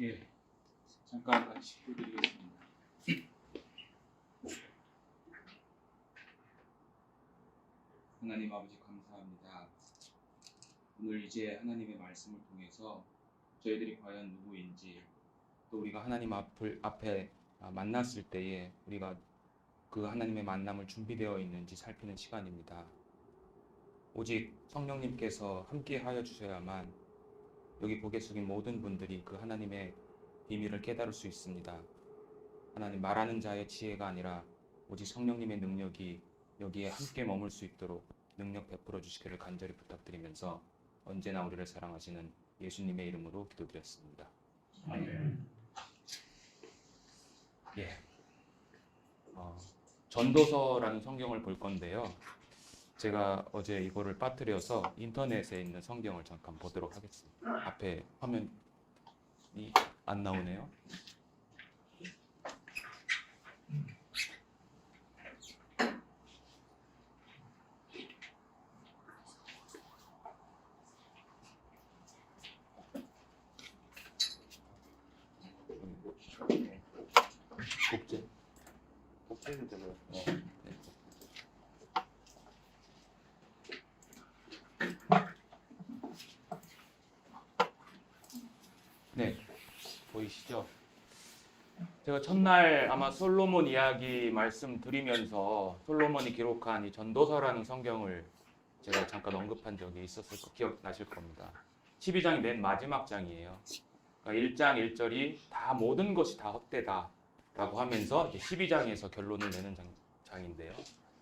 예, 잠깐 같이 보여드리겠습니다. 하나님 아버지 감사합니다. 오늘 이제 하나님의 말씀을 통해서 저희들이 과연 누구인지, 또 우리가 하나님 앞에 만났을 때에 우리가 그 하나님의 만남을 준비되어 있는지 살피는 시간입니다. 오직 성령님께서 함께 하여 주셔야만 여기 고개 숙인 모든 분들이 그 하나님의 비밀을 깨달을 수 있습니다. 하나님, 말하는 자의 지혜가 아니라 오직 성령님의 능력이 여기에 함께 머물 수 있도록 능력 베풀어 주시기를 간절히 부탁드리면서 언제나 우리를 사랑하시는 예수님의 이름으로 기도드렸습니다. 아멘. 예. 전도서라는 성경을 볼 건데요. 제가 어제 이거를 빠뜨려서 인터넷에 있는 성경을 잠깐 보도록 하겠습니다. 앞에 화면이 안 나오네요. 복제는 되고요. 네, 보이시죠? 제가 첫날 아마 솔로몬 이야기 말씀드리면서 솔로몬이 기록한 이 전도서라는 성경을 제가 잠깐 언급한 적이 있었을 거 기억나실 겁니다. 12장이 맨 마지막 장이에요. 그러니까 1장 1절이 다 모든 것이 다 헛되다 라고 하면서 이제 12장에서 결론을 내는 장인데요.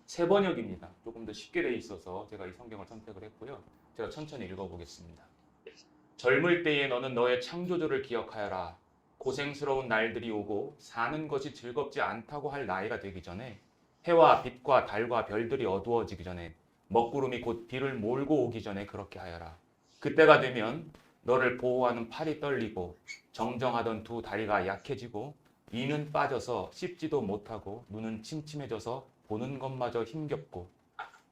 세 번역입니다. 조금 더 쉽게 돼 있어서 제가 이 성경을 선택을 했고요. 제가 천천히 읽어보겠습니다. 젊을 때에 너는 너의 창조주를 기억하여라. 고생스러운 날들이 오고 사는 것이 즐겁지 않다고 할 나이가 되기 전에, 해와 빛과 달과 별들이 어두워지기 전에, 먹구름이 곧 비를 몰고 오기 전에 그렇게 하여라. 그때가 되면 너를 보호하는 팔이 떨리고 정정하던 두 다리가 약해지고 이는 빠져서 씹지도 못하고 눈은 침침해져서 보는 것마저 힘겹고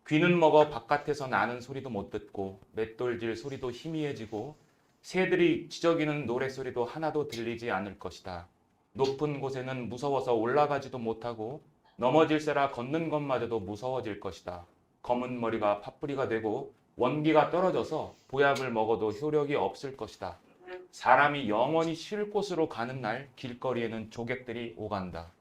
귀는 먹어 바깥에서 나는 소리도 못 듣고 맷돌질 소리도 희미해지고 새들이 지저귀는 노랫소리도 하나도 들리지 않을 것이다. 높은 곳에는 무서워서 올라가지도 못하고 넘어질세라 걷는 것마저도 무서워질 것이다. 검은 머리가 팥뿌리가 되고 원기가 떨어져서 보약을 먹어도 효력이 없을 것이다. 사람이 영원히 쉴 곳으로 가는 날 길거리에는 조객들이 오간다.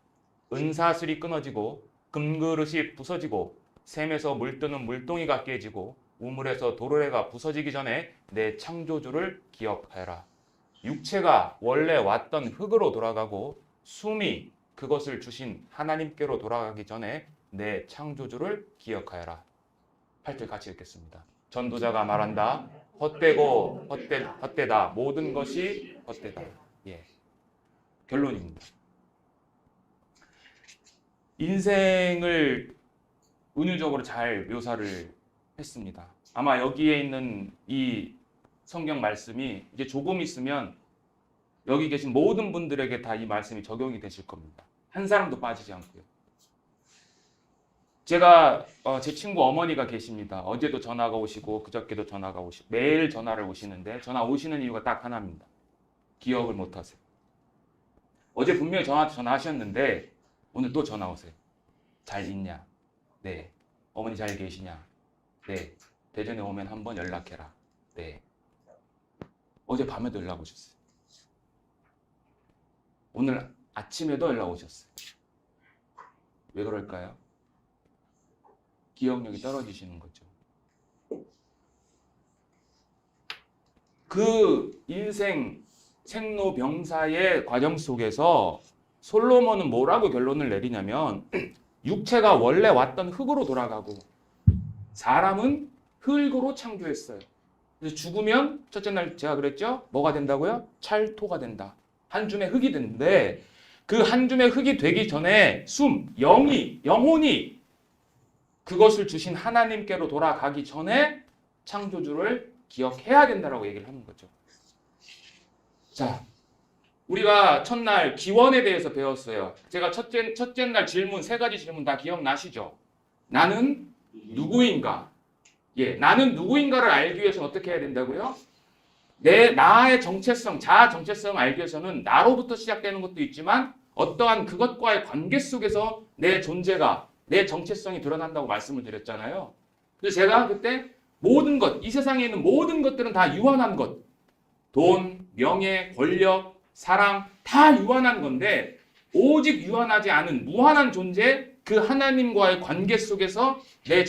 은사슬이 끊어지고 금그릇이 부서지고 샘에서 물뜨는 물동이가 깨지고 우물에서 도르래가 부서지기 전에 내 창조주를 기억하여라. 육체가 원래 왔던 흙으로 돌아가고 숨이 그것을 주신 하나님께로 돌아가기 전에 내 창조주를 기억하여라. 8절 같이 읽겠습니다. 전도자가 말한다. 헛되고 헛되다. 모든 것이 헛되다. 예. 결론입니다. 인생을 은유적으로 잘 묘사를 했습니다. 아마 여기에 있는 이 성경 말씀이 이제 조금 있으면 여기 계신 모든 분들에게 다 이 말씀이 적용이 되실 겁니다. 한 사람도 빠지지 않고요. 제가 제 친구 어머니가 계십니다. 어제도 전화가 오시고 그저께도 전화가 오시고 매일 전화를 오시는데 전화 오시는 이유가 딱 하나입니다. 기억을 못 하세요. 어제 분명히 저한테 전화하셨는데 오늘 또 전화 오세요. 잘 있냐? 네. 어머니 잘 계시냐? 네. 대전에 오면 한번 연락해라. 네. 어제 밤에도 연락 오셨어요. 오늘 아침에도 연락 오셨어요. 왜 그럴까요? 기억력이 떨어지시는 거죠. 그 인생 생로병사의 과정 속에서 솔로몬은 뭐라고 결론을 내리냐면 육체가 원래 왔던 흙으로 돌아가고 사람은 흙으로 창조했어요. 그래서 죽으면 첫째 날 제가 그랬죠? 뭐가 된다고요? 찰토가 된다. 한 줌의 흙이 되는데 그 한 줌의 흙이 되기 전에 영혼이 그것을 주신 하나님께로 돌아가기 전에 창조주를 기억해야 된다라고 얘기를 하는 거죠. 자, 우리가 첫날 기원에 대해서 배웠어요. 제가 첫째 날 질문, 세 가지 질문 다 기억나시죠? 나는 누구인가? 예, 나는 누구인가를 알기 위해서는 어떻게 해야 된다고요? 나의 정체성, 자아 정체성을 알기 위해서는 나로부터 시작되는 것도 있지만 어떠한 그것과의 관계 속에서 내 존재가, 내 정체성이 드러난다고 말씀을 드렸잖아요. 그래서 제가 그때 모든 것, 이 세상에 있는 모든 것들은 다 유한한 것, 돈, 명예, 권력, 사랑 다 유한한 건데 오직 유한하지 않은 무한한 존재, 그 하나님과의 관계 속에서 내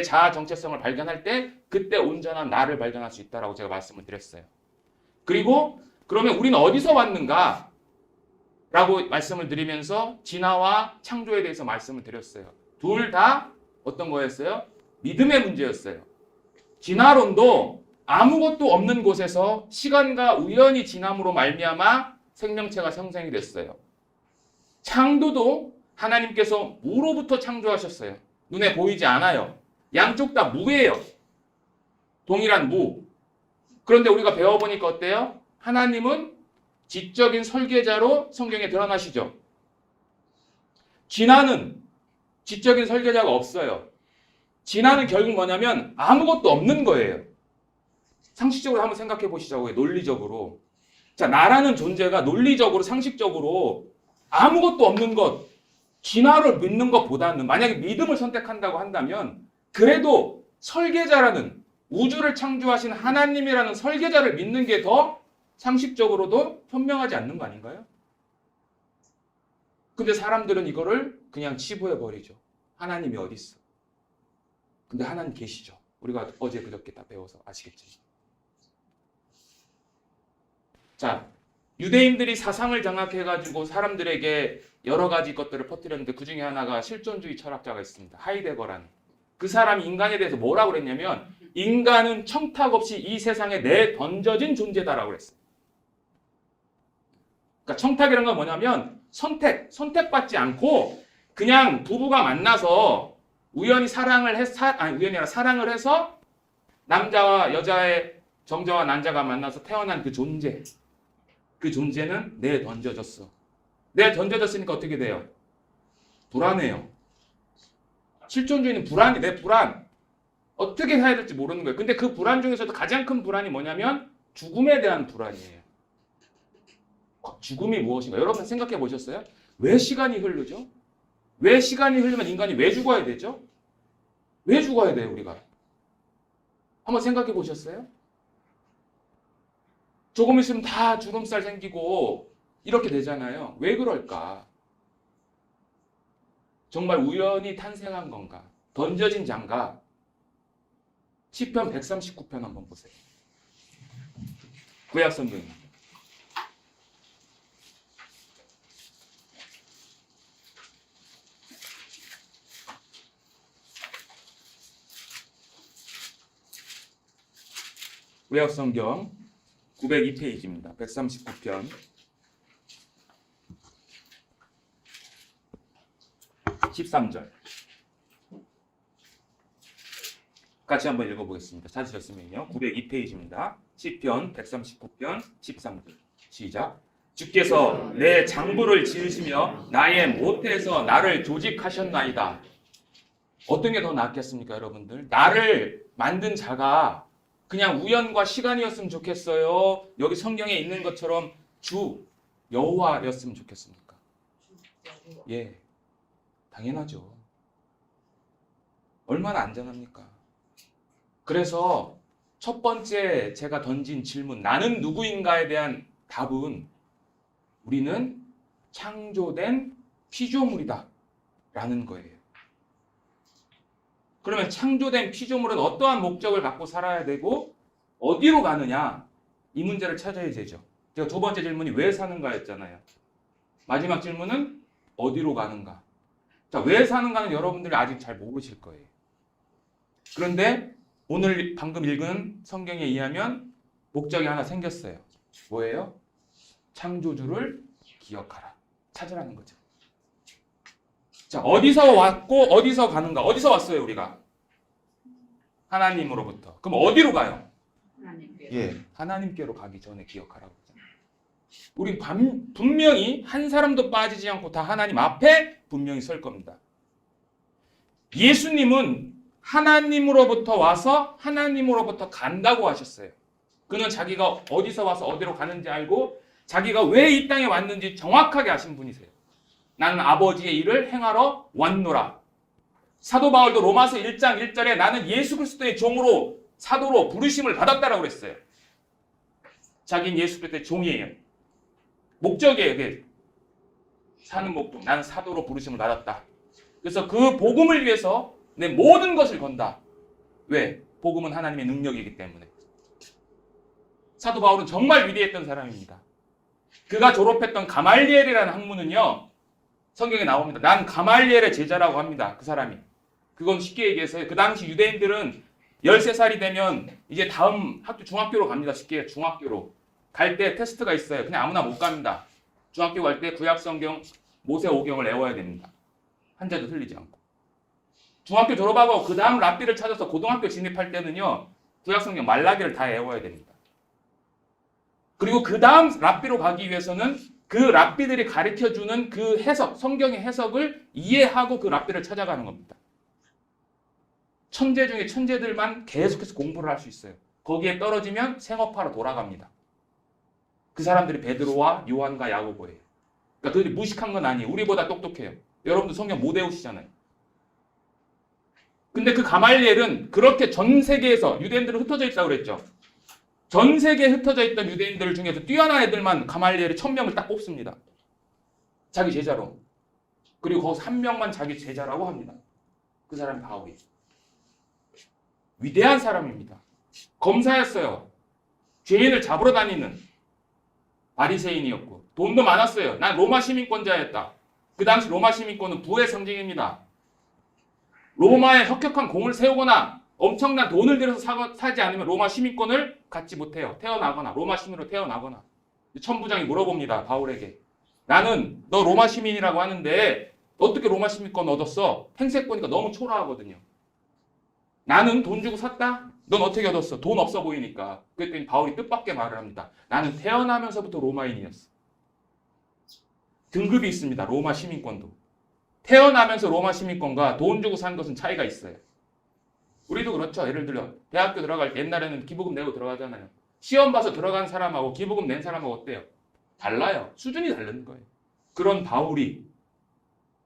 자아 정체성을 발견할 때 그때 온전한 나를 발견할 수 있다라고 제가 말씀을 드렸어요. 그리고 그러면 우리는 어디서 왔는가? 라고 말씀을 드리면서 진화와 창조에 대해서 말씀을 드렸어요. 둘 다 어떤 거였어요? 믿음의 문제였어요. 진화론도 아무것도 없는 곳에서 시간과 우연히 지남으로 말미암아 생명체가 형성이 됐어요. 창조도 하나님께서 무로부터 창조하셨어요. 눈에 보이지 않아요. 양쪽 다 무예요. 동일한 무. 그런데 우리가 배워보니까 어때요? 하나님은 지적인 설계자로 성경에 드러나시죠. 진화는 지적인 설계자가 없어요. 진화는 결국 뭐냐면 아무것도 없는 거예요. 상식적으로 한번 생각해 보시자고요. 논리적으로. 자, 나라는 존재가 논리적으로, 상식적으로 아무것도 없는 것, 진화를 믿는 것보다는 만약에 믿음을 선택한다고 한다면 그래도 설계자라는 우주를 창조하신 하나님이라는 설계자를 믿는 게 더 상식적으로도 현명하지 않는 거 아닌가요? 근데 사람들은 이거를 그냥 치부해 버리죠. 하나님이 어디 있어? 근데 하나님 계시죠. 우리가 어제 그저께 다 배워서 아시겠죠? 자, 유대인들이 사상을 장악해가지고 사람들에게 여러 가지 것들을 퍼뜨렸는데 그 중에 하나가 실존주의 철학자가 있습니다. 하이데거라는. 그 사람이 인간에 대해서 뭐라고 그랬냐면 인간은 청탁 없이 이 세상에 내던져진 존재다라고 그랬어요. 그러니까 청탁이라는 건 뭐냐면 선택받지 않고 그냥 부부가 만나서 우연히 사랑을 해서 남자와 여자의 정자와 난자가 만나서 태어난 그 존재. 그 존재는 내던져졌어. 내던져졌으니까 어떻게 돼요? 불안해요. 실존주의는 내 불안. 어떻게 해야 될지 모르는 거예요. 근데 그 불안 중에서도 가장 큰 불안이 뭐냐면 죽음에 대한 불안이에요. 죽음이 무엇인가? 여러분 생각해 보셨어요? 왜 시간이 흐르죠? 왜 시간이 흐르면 인간이 왜 죽어야 되죠? 왜 죽어야 돼요, 우리가? 한번 생각해 보셨어요? 조금 있으면 다 주름살 생기고 이렇게 되잖아요. 왜 그럴까? 정말 우연히 탄생한 건가? 던져진 장가? 시편 139편 한번 보세요. 구약 성경입니다. 구약 성경 902페이지입니다. 139편 13절 같이 한번 읽어보겠습니다. 찾으셨으면요. 902페이지입니다. 시편 139편 13절 시작. 주께서 내 장부를 지으시며 나의 모태에서 나를 조직하셨나이다. 어떤 게 더 낫겠습니까, 여러분들? 나를 만든 자가 그냥 우연과 시간이었으면 좋겠어요? 여기 성경에 있는 것처럼 주 여호와였으면 좋겠습니까? 예, 당연하죠. 얼마나 안전합니까? 그래서 첫 번째 제가 던진 질문, 나는 누구인가에 대한 답은 우리는 창조된 피조물이다 라는 거예요. 그러면 창조된 피조물은 어떠한 목적을 갖고 살아야 되고 어디로 가느냐? 이 문제를 찾아야 되죠. 제가 두 번째 질문이 왜 사는가였잖아요. 마지막 질문은 어디로 가는가? 자, 왜 사는가는 여러분들이 아직 잘 모르실 거예요. 그런데 오늘 방금 읽은 성경에 의하면 목적이 하나 생겼어요. 뭐예요? 창조주를 기억하라. 찾으라는 거죠. 자, 어디서 왔고 어디서 가는가? 어디서 왔어요, 우리가? 하나님으로부터. 그럼 어디로 가요? 하나님께로. 예, 하나님께로 가기 전에 기억하라고 하잖아요. 우리 분명히 한 사람도 빠지지 않고 다 하나님 앞에 분명히 설 겁니다. 예수님은 하나님으로부터 와서 하나님으로부터 간다고 하셨어요. 그는 자기가 어디서 와서 어디로 가는지 알고 자기가 왜 이 땅에 왔는지 정확하게 아신 분이세요. 나는 아버지의 일을 행하러 왔노라. 사도 바울도 로마서 1장 1절에 나는 예수 그리스도의 종으로 사도로 부르심을 받았다라고 그랬어요. 자기는 예수 그리스도의 종이에요. 목적이에요. 그게. 사는 목적. 나는 사도로 부르심을 받았다. 그래서 그 복음을 위해서 내 모든 것을 건다. 왜? 복음은 하나님의 능력이기 때문에. 사도 바울은 정말 위대했던 사람입니다. 그가 졸업했던 가말리엘이라는 학문은요, 성경에 나옵니다. 난 가말리엘의 제자라고 합니다. 그 사람이. 그건 쉽게 얘기해서 그 당시 유대인들은 13살이 되면 이제 다음 학교 중학교로 갑니다. 쉽게 중학교로. 갈 때 테스트가 있어요. 그냥 아무나 못 갑니다. 중학교 갈 때 구약성경 모세오경을 외워야 됩니다. 한자도 틀리지 않고. 중학교 졸업하고 그 다음 랍비를 찾아서 고등학교 진입할 때는요, 구약성경 말라기를 다 외워야 됩니다. 그리고 그 다음 랍비로 가기 위해서는 그 랍비들이 가르쳐주는 그 해석, 성경의 해석을 이해하고 그 랍비를 찾아가는 겁니다. 천재 중에 천재들만 계속해서 공부를 할 수 있어요. 거기에 떨어지면 생업하러 돌아갑니다. 그 사람들이 베드로와 요한과 야고보예요. 그러니까 그들이 무식한 건 아니에요. 우리보다 똑똑해요. 여러분도 성경 못 외우시잖아요. 근데 그 가말리엘은 그렇게 전 세계에서 유대인들은 흩어져 있다고 그랬죠. 전 세계에 흩어져 있던 유대인들 중에서 뛰어난 애들만 가말리엘이 1000명을 딱 뽑습니다. 자기 제자로. 그리고 거기서 한 명만 자기 제자라고 합니다. 그 사람이 바울이. 위대한 사람입니다. 검사였어요. 죄인을 잡으러 다니는 바리새인이었고 돈도 많았어요. 난 로마 시민권자였다. 그 당시 로마 시민권은 부의 상징입니다. 로마에 혁혁한 공을 세우거나 엄청난 돈을 들여서 사지 않으면 로마 시민권을 갖지 못해요. 태어나거나 로마 시민으로 태어나거나. 천부장이 물어봅니다. 바울에게. 나는 너 로마 시민이라고 하는데 어떻게 로마 시민권 얻었어? 행색 보니까 너무 초라하거든요. 나는 돈 주고 샀다? 넌 어떻게 얻었어? 돈 없어 보이니까. 그랬더니 바울이 뜻밖의 말을 합니다. 나는 태어나면서부터 로마인이었어. 등급이 있습니다. 로마 시민권도. 태어나면서 로마 시민권과 돈 주고 산 것은 차이가 있어요. 우리도 그렇죠. 예를 들어 대학교 들어갈 때 옛날에는 기부금 내고 들어가잖아요. 시험 봐서 들어간 사람하고 기부금 낸 사람하고 어때요? 달라요. 수준이 다른 거예요. 그런 바울이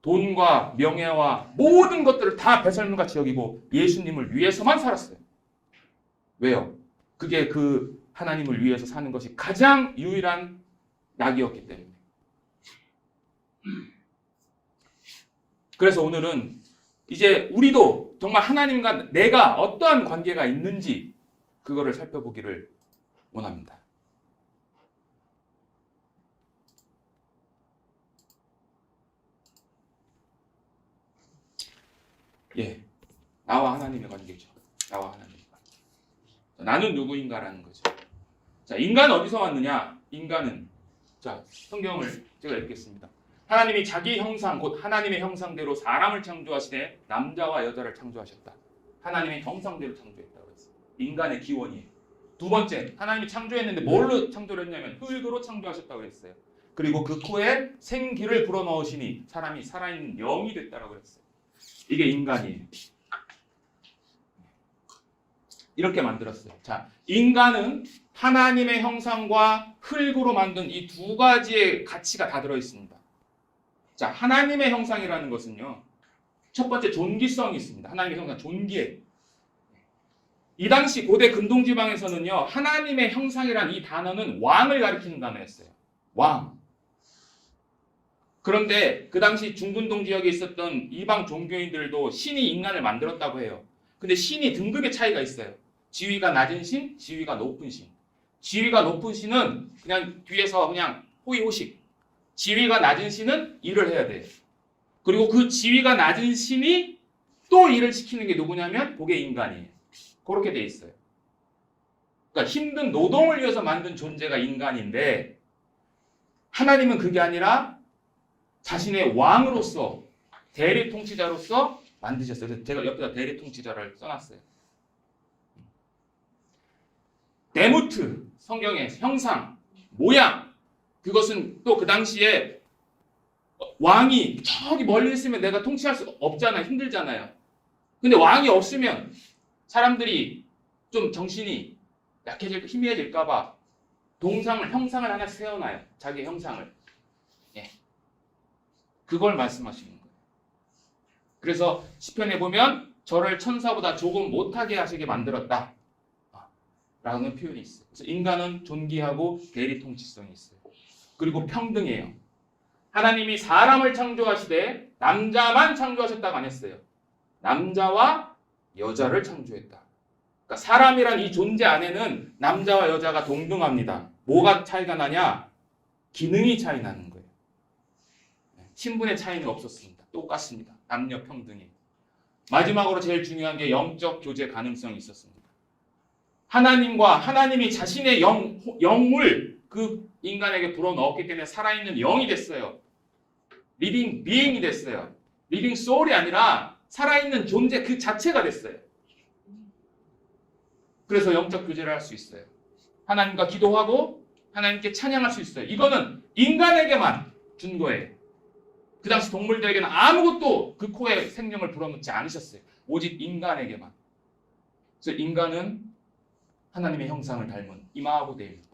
돈과 명예와 모든 것들을 다 배설물같이 여기고 예수님을 위해서만 살았어요. 왜요? 그게 그 하나님을 위해서 사는 것이 가장 유일한 낙이었기 때문에. 그래서 오늘은 이제 우리도 정말 하나님과 내가 어떠한 관계가 있는지 그거를 살펴보기를 원합니다. 예, 나와 하나님의 관계죠. 나와 하나님의 관계. 나는 누구인가라는 거죠. 자, 인간은 어디서 왔느냐? 인간은 자, 성경을 제가 읽겠습니다. 하나님이 자기 형상, 곧 하나님의 형상대로 사람을 창조하시되 남자와 여자를 창조하셨다. 하나님의 형상대로 창조했다고 했어요. 인간의 기원이에요. 두 번째, 하나님이 창조했는데 뭘로 창조를 했냐면 흙으로 창조하셨다고 했어요. 그리고 그 코에 생기를 불어넣으시니 사람이 살아있는 영이 됐다고 했어요. 이게 인간이에요. 이렇게 만들었어요. 자, 인간은 하나님의 형상과 흙으로 만든 이 두 가지의 가치가 다 들어있습니다. 자, 하나님의 형상이라는 것은요, 첫 번째 존귀성이 있습니다. 하나님의 형상, 존귀해. 이 당시 고대 근동지방에서는요, 하나님의 형상이란 이 단어는 왕을 가리키는 단어였어요. 왕. 그런데 그 당시 중근동 지역에 있었던 이방 종교인들도 신이 인간을 만들었다고 해요. 근데 신이 등급의 차이가 있어요. 지위가 낮은 신, 지위가 높은 신. 지위가 높은 신은 그냥 뒤에서 그냥 호의호식. 지위가 낮은 신은 일을 해야 돼요. 그리고 그 지위가 낮은 신이 또 일을 시키는 게 누구냐면 그게 인간이에요. 그렇게 돼 있어요. 그러니까 힘든 노동을 위해서 만든 존재가 인간인데 하나님은 그게 아니라 자신의 왕으로서 대리 통치자로서 만드셨어요. 그래서 제가 옆에다 대리 통치자를 써놨어요. 데무트, 성경의 형상, 모양, 그것은 또 그 당시에 왕이 저기 멀리 있으면 내가 통치할 수 없잖아요. 힘들잖아요. 근데 왕이 없으면 사람들이 좀 정신이 희미해질까봐 형상을 하나 세워놔요. 자기 형상을. 예. 그걸 말씀하시는 거예요. 그래서 시편에 보면 저를 천사보다 조금 못하게 하시게 만들었다 라는 표현이 있어요. 그래서 인간은 존귀하고 대리 통치성이 있어요. 그리고 평등해요. 하나님이 사람을 창조하시되 남자만 창조하셨다고 안 했어요. 남자와 여자를 창조했다. 그러니까 사람이란 이 존재 안에는 남자와 여자가 동등합니다. 뭐가 차이가 나냐? 기능이 차이 나는 거예요. 신분의 차이는 없었습니다. 똑같습니다. 남녀 평등이. 마지막으로 제일 중요한 게 영적 교제 가능성이 있었습니다. 하나님이 자신의 영을 그 인간에게 불어넣었기 때문에 살아있는 영이 됐어요. 리빙 비잉이 됐어요. 리빙 소울이 아니라 살아있는 존재 그 자체가 됐어요. 그래서 영적 교제를 할 수 있어요. 하나님과 기도하고 하나님께 찬양할 수 있어요. 이거는 인간에게만 준 거예요. 그 당시 동물들에게는 아무것도 그 코에 생명을 불어넣지 않으셨어요. 오직 인간에게만. 그래서 인간은 하나님의 형상을 닮은 이마고대입니다.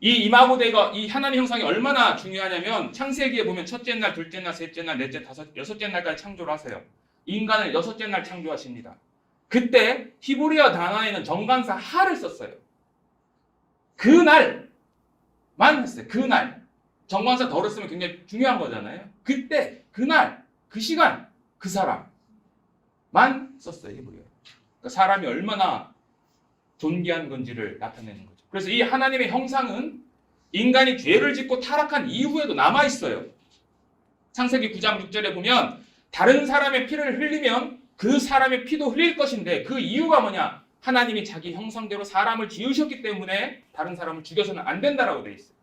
이 이마고대가 이 하나님의 형상이 얼마나 중요하냐면 창세기에 보면 첫째 날, 둘째 날, 셋째 날, 넷째, 여섯째 날까지 창조를 하세요. 인간을 여섯째 날 창조하십니다. 그때 히브리어 단어에는 정관사 하를 썼어요. 그날만 했어요. 그날. 정관사 덜을 쓰면 굉장히 중요한 거잖아요. 그때, 그날, 그 시간, 그 사람만 썼어요. 히브리어. 그러니까 사람이 얼마나 존귀한 건지를 나타내는 거죠. 그래서 이 하나님의 형상은 인간이 죄를 짓고 타락한 이후에도 남아있어요. 창세기 9장 6절에 보면 다른 사람의 피를 흘리면 그 사람의 피도 흘릴 것인데 그 이유가 뭐냐? 하나님이 자기 형상대로 사람을 지으셨기 때문에 다른 사람을 죽여서는 안 된다라고 되어 있어요.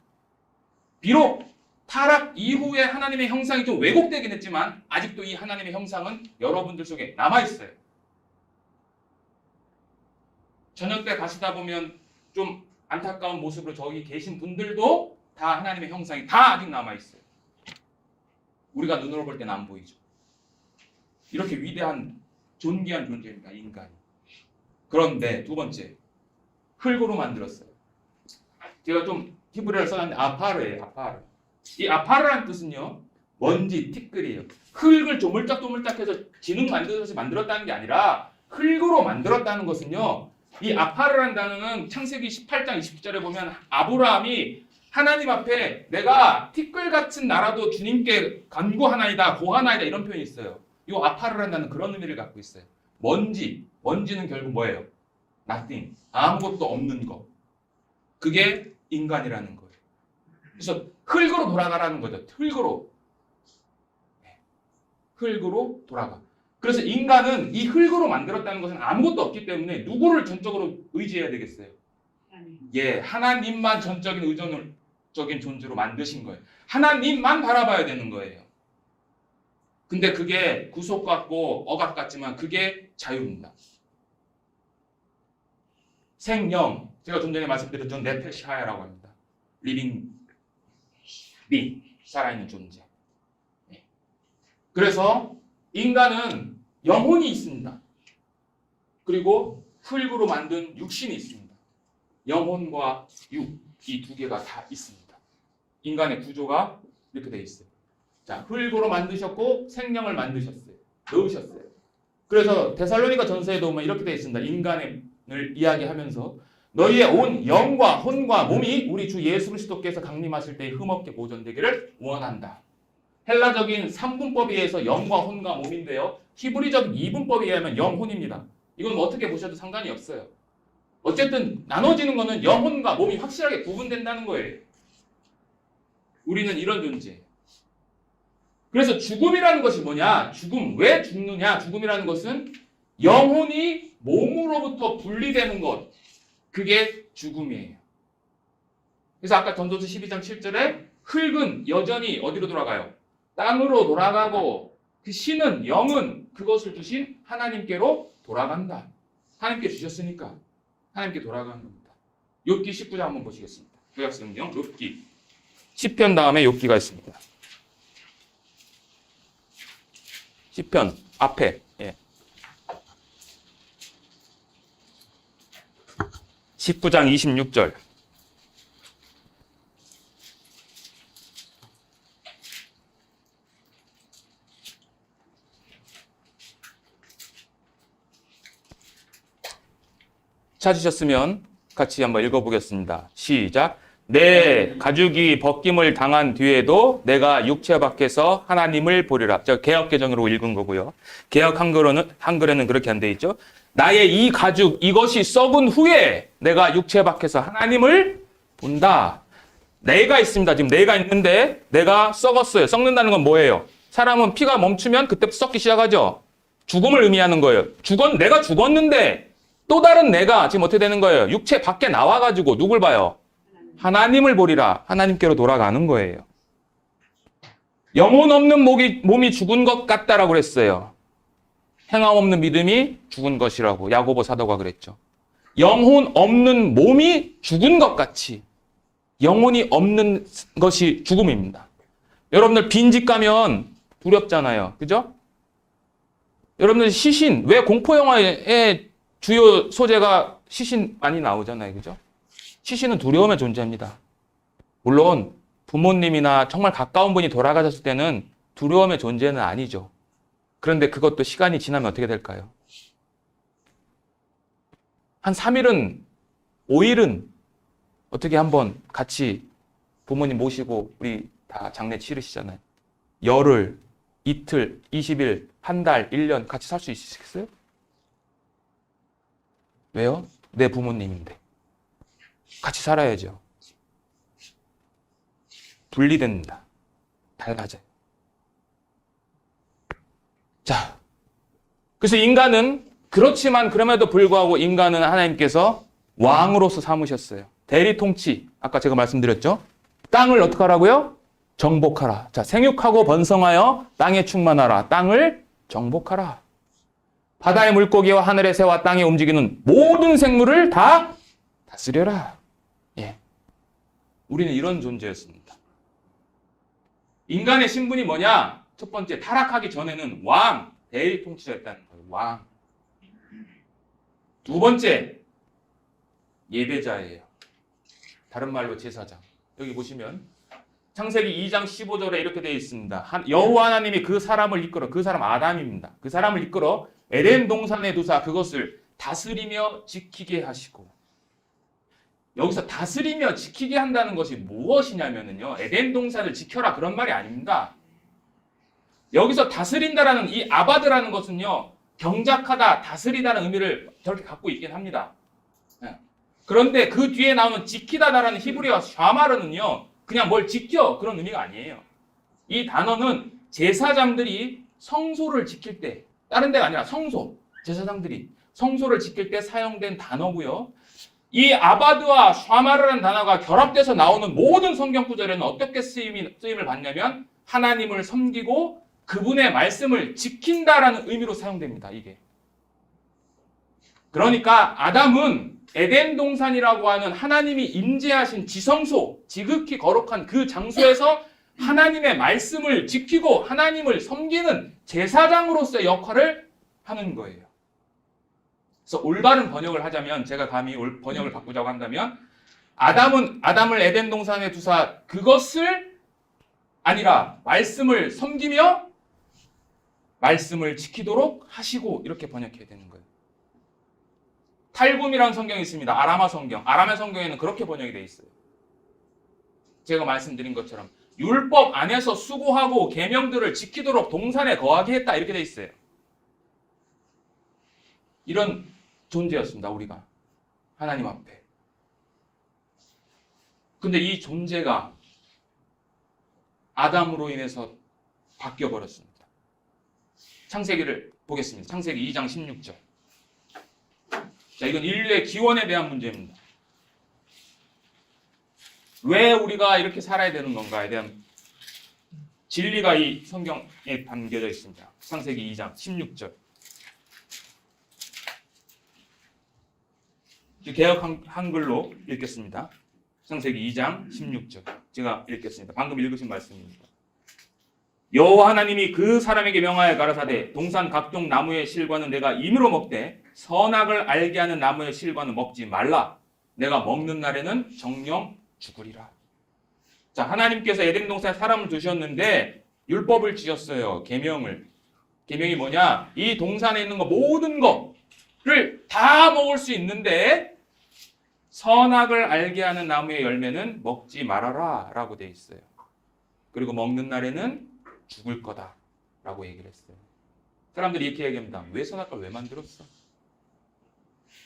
비록 타락 이후에 하나님의 형상이 좀 왜곡되긴 했지만 아직도 이 하나님의 형상은 여러분들 속에 남아있어요. 저녁 때 가시다 보면 좀 안타까운 모습으로 저기 계신 분들도 다 하나님의 형상이 다 아직 남아있어요. 우리가 눈으로 볼 때는 안 보이죠. 이렇게 위대한 존귀한 존재입니다. 인간이. 그런데 두 번째, 흙으로 만들었어요. 제가 좀 히브리어를 써놨는데 아파르예요. 아파르. 이 아파르라는 뜻은요, 먼지, 티끌이에요. 흙을 조물짝조물짝해서 진흙 만들어서 만들었다는 게 아니라 흙으로 만들었다는 것은요, 이 아파르라는 단어는 창세기 18장 20절에 보면 아브라함이 하나님 앞에 내가 티끌 같은 나라도 주님께 간구하나이다, 고하나이다 이런 표현이 있어요. 이 아파르라는 단어는 그런 의미를 갖고 있어요. 먼지는 결국 뭐예요? nothing, 아무것도 없는 거. 그게 인간이라는 거예요. 그래서 흙으로 돌아가라는 거죠. 흙으로 돌아가. 그래서 인간은 이 흙으로 만들었다는 것은 아무것도 없기 때문에 누구를 전적으로 의지해야 되겠어요? 예, 하나님만 전적인 의존적인 존재로 만드신 거예요. 하나님만 바라봐야 되는 거예요. 근데 그게 구속 같고 억압 같지만 그게 자유입니다. 생명, 제가 좀 전에 말씀드렸던 네페시하야라고 합니다. 리빙 비, 살아있는 존재. 그래서 인간은 영혼이 있습니다. 그리고 흙으로 만든 육신이 있습니다. 영혼과 육, 이 두 개가 다 있습니다. 인간의 구조가 이렇게 되어 있어요. 자, 흙으로 만드셨고 생명을 만드셨어요. 넣으셨어요. 그래서 데살로니가 전서에도 보면 이렇게 되어 있습니다. 인간을 이야기하면서 너희의 온 영과 혼과 몸이 우리 주 예수 그리스도께서 강림하실 때에 흠없게 보존되기를 원한다. 헬라적인 3분법에 의해서 영과 혼과 몸인데요. 히브리적인 2분법에 의하면 영혼입니다. 이건 뭐 어떻게 보셔도 상관이 없어요. 어쨌든 나눠지는 거는 영혼과 몸이 확실하게 구분된다는 거예요. 우리는 이런 존재예요. 그래서 죽음이라는 것이 뭐냐? 왜 죽느냐? 죽음이라는 것은 영혼이 몸으로부터 분리되는 것. 그게 죽음이에요. 그래서 아까 전도서 12장 7절에 흙은 여전히 어디로 돌아가요? 땅으로 돌아가고 그 신은 영은 그것을 주신 하나님께로 돌아간다. 하나님께 주셨으니까 하나님께 돌아가는 겁니다. 욥기 19장 한번 보시겠습니다. 구약성경 욥기. 시편 다음에 욥기가 있습니다. 시편 앞에 19장 26절. 찾으셨으면 같이 한번 읽어보겠습니다. 시작. 내 가죽이 벗김을 당한 뒤에도 내가 육체 밖에서 하나님을 보리라. 저 개역개정으로 읽은 거고요. 개역 한글에는 그렇게 안 돼 있죠. 나의 이 가죽, 이것이 썩은 후에 내가 육체 밖에서 하나님을 본다. 내가 있습니다. 지금 내가 있는데 내가 썩었어요. 썩는다는 건 뭐예요? 사람은 피가 멈추면 그때부터 썩기 시작하죠. 죽음을 의미하는 거예요. 내가 죽었는데 또 다른 내가 지금 어떻게 되는 거예요? 육체 밖에 나와가지고 누굴 봐요? 하나님을 보리라. 하나님께로 돌아가는 거예요. 영혼 없는 몸이 죽은 것 같다라고 그랬어요. 행함 없는 믿음이 죽은 것이라고 야고보 사도가 그랬죠. 영혼 없는 몸이 죽은 것 같이 영혼이 없는 것이 죽음입니다. 여러분들 빈집 가면 두렵잖아요. 그죠? 여러분들 시신, 왜 공포영화의 주요 소재가 시신 많이 나오잖아요. 그죠? 시신은 두려움의 존재입니다. 물론 부모님이나 정말 가까운 분이 돌아가셨을 때는 두려움의 존재는 아니죠. 그런데 그것도 시간이 지나면 어떻게 될까요? 한 3일은, 5일은 어떻게 한번 같이 부모님 모시고 우리 다 장례 치르시잖아요. 열흘, 이틀, 20일, 한 달, 1년 같이 살 수 있으시겠어요? 왜요? 내 부모님인데. 같이 살아야죠. 분리됩니다. 달라져요. 자, 그래서 인간은 그렇지만 그럼에도 불구하고 인간은 하나님께서 왕으로서 삼으셨어요. 대리 통치, 아까 제가 말씀드렸죠. 땅을 어떻게 하라고요? 정복하라. 자, 생육하고 번성하여 땅에 충만하라. 땅을 정복하라. 바다의 물고기와 하늘의 새와 땅에 움직이는 모든 생물을 다 다스려라. 예. 우리는 이런 존재였습니다. 인간의 신분이 뭐냐? 첫 번째, 타락하기 전에는 왕, 대리 통치자였다는 거예요. 왕. 두 번째, 예배자예요. 다른 말로 제사장. 여기 보시면 창세기 2장 15절에 이렇게 되어 있습니다. 여호와 하나님이 그 사람을 이끌어, 그 사람 아담입니다. 그 사람을 이끌어 에덴 동산에 두사 그것을 다스리며 지키게 하시고. 여기서 다스리며 지키게 한다는 것이 무엇이냐면요, 에덴 동산을 지켜라 그런 말이 아닙니다. 여기서 다스린다라는 이 아바드라는 것은요, 경작하다, 다스리다는 의미를 저렇게 갖고 있긴 합니다. 그런데 그 뒤에 나오는 지키다라는 히브리어 샤마르는요, 그냥 뭘 지켜 그런 의미가 아니에요. 이 단어는 제사장들이 성소를 지킬 때, 다른 데가 아니라 성소, 제사장들이 성소를 지킬 때 사용된 단어고요. 이 아바드와 샤마르라는 단어가 결합돼서 나오는 모든 성경 구절에는 어떻게 쓰임을 받냐면 하나님을 섬기고 그분의 말씀을 지킨다라는 의미로 사용됩니다. 이게. 그러니까 아담은 에덴 동산이라고 하는 하나님이 임재하신 지성소, 지극히 거룩한 그 장소에서 하나님의 말씀을 지키고 하나님을 섬기는 제사장으로서의 역할을 하는 거예요. 그래서 올바른 번역을 하자면, 제가 감히 번역을 바꾸자고 한다면, 아담을 에덴 동산에 두사 그것을 아니라 말씀을 섬기며 말씀을 지키도록 하시고, 이렇게 번역해야 되는 거예요. 탈굼이라는 성경이 있습니다. 아라마 성경. 아라마 성경에는 그렇게 번역이 되어 있어요. 제가 말씀드린 것처럼 율법 안에서 수고하고 계명들을 지키도록 동산에 거하게 했다, 이렇게 되어 있어요. 이런 존재였습니다. 우리가 하나님 앞에. 근데 이 존재가 아담으로 인해서 바뀌어 버렸습니다. 창세기를 보겠습니다. 창세기 2장 16절. 자, 이건 인류의 기원에 대한 문제입니다. 왜 우리가 이렇게 살아야 되는 건가에 대한 진리가 이 성경에 담겨져 있습니다. 창세기 2장 16절. 개역 한글로 읽겠습니다. 창세기 2장 16절. 제가 읽겠습니다. 방금 읽으신 말씀입니다. 여호와 하나님이 그 사람에게 명하여 가라사대 동산 각종 나무의 실과는 내가 임의로 먹되 선악을 알게 하는 나무의 실과는 먹지 말라. 내가 먹는 날에는 정령 죽으리라. 자, 하나님께서 에덴 동산에 사람을 두셨는데 율법을 지었어요. 계명을. 계명이 뭐냐? 이 동산에 있는 거 모든 거를 다 먹을 수 있는데 선악을 알게 하는 나무의 열매는 먹지 말아라 라고 돼 있어요. 그리고 먹는 날에는 죽을 거다 라고 얘기를 했어요. 사람들이 이렇게 얘기합니다. 왜 선악과를 왜 만들었어?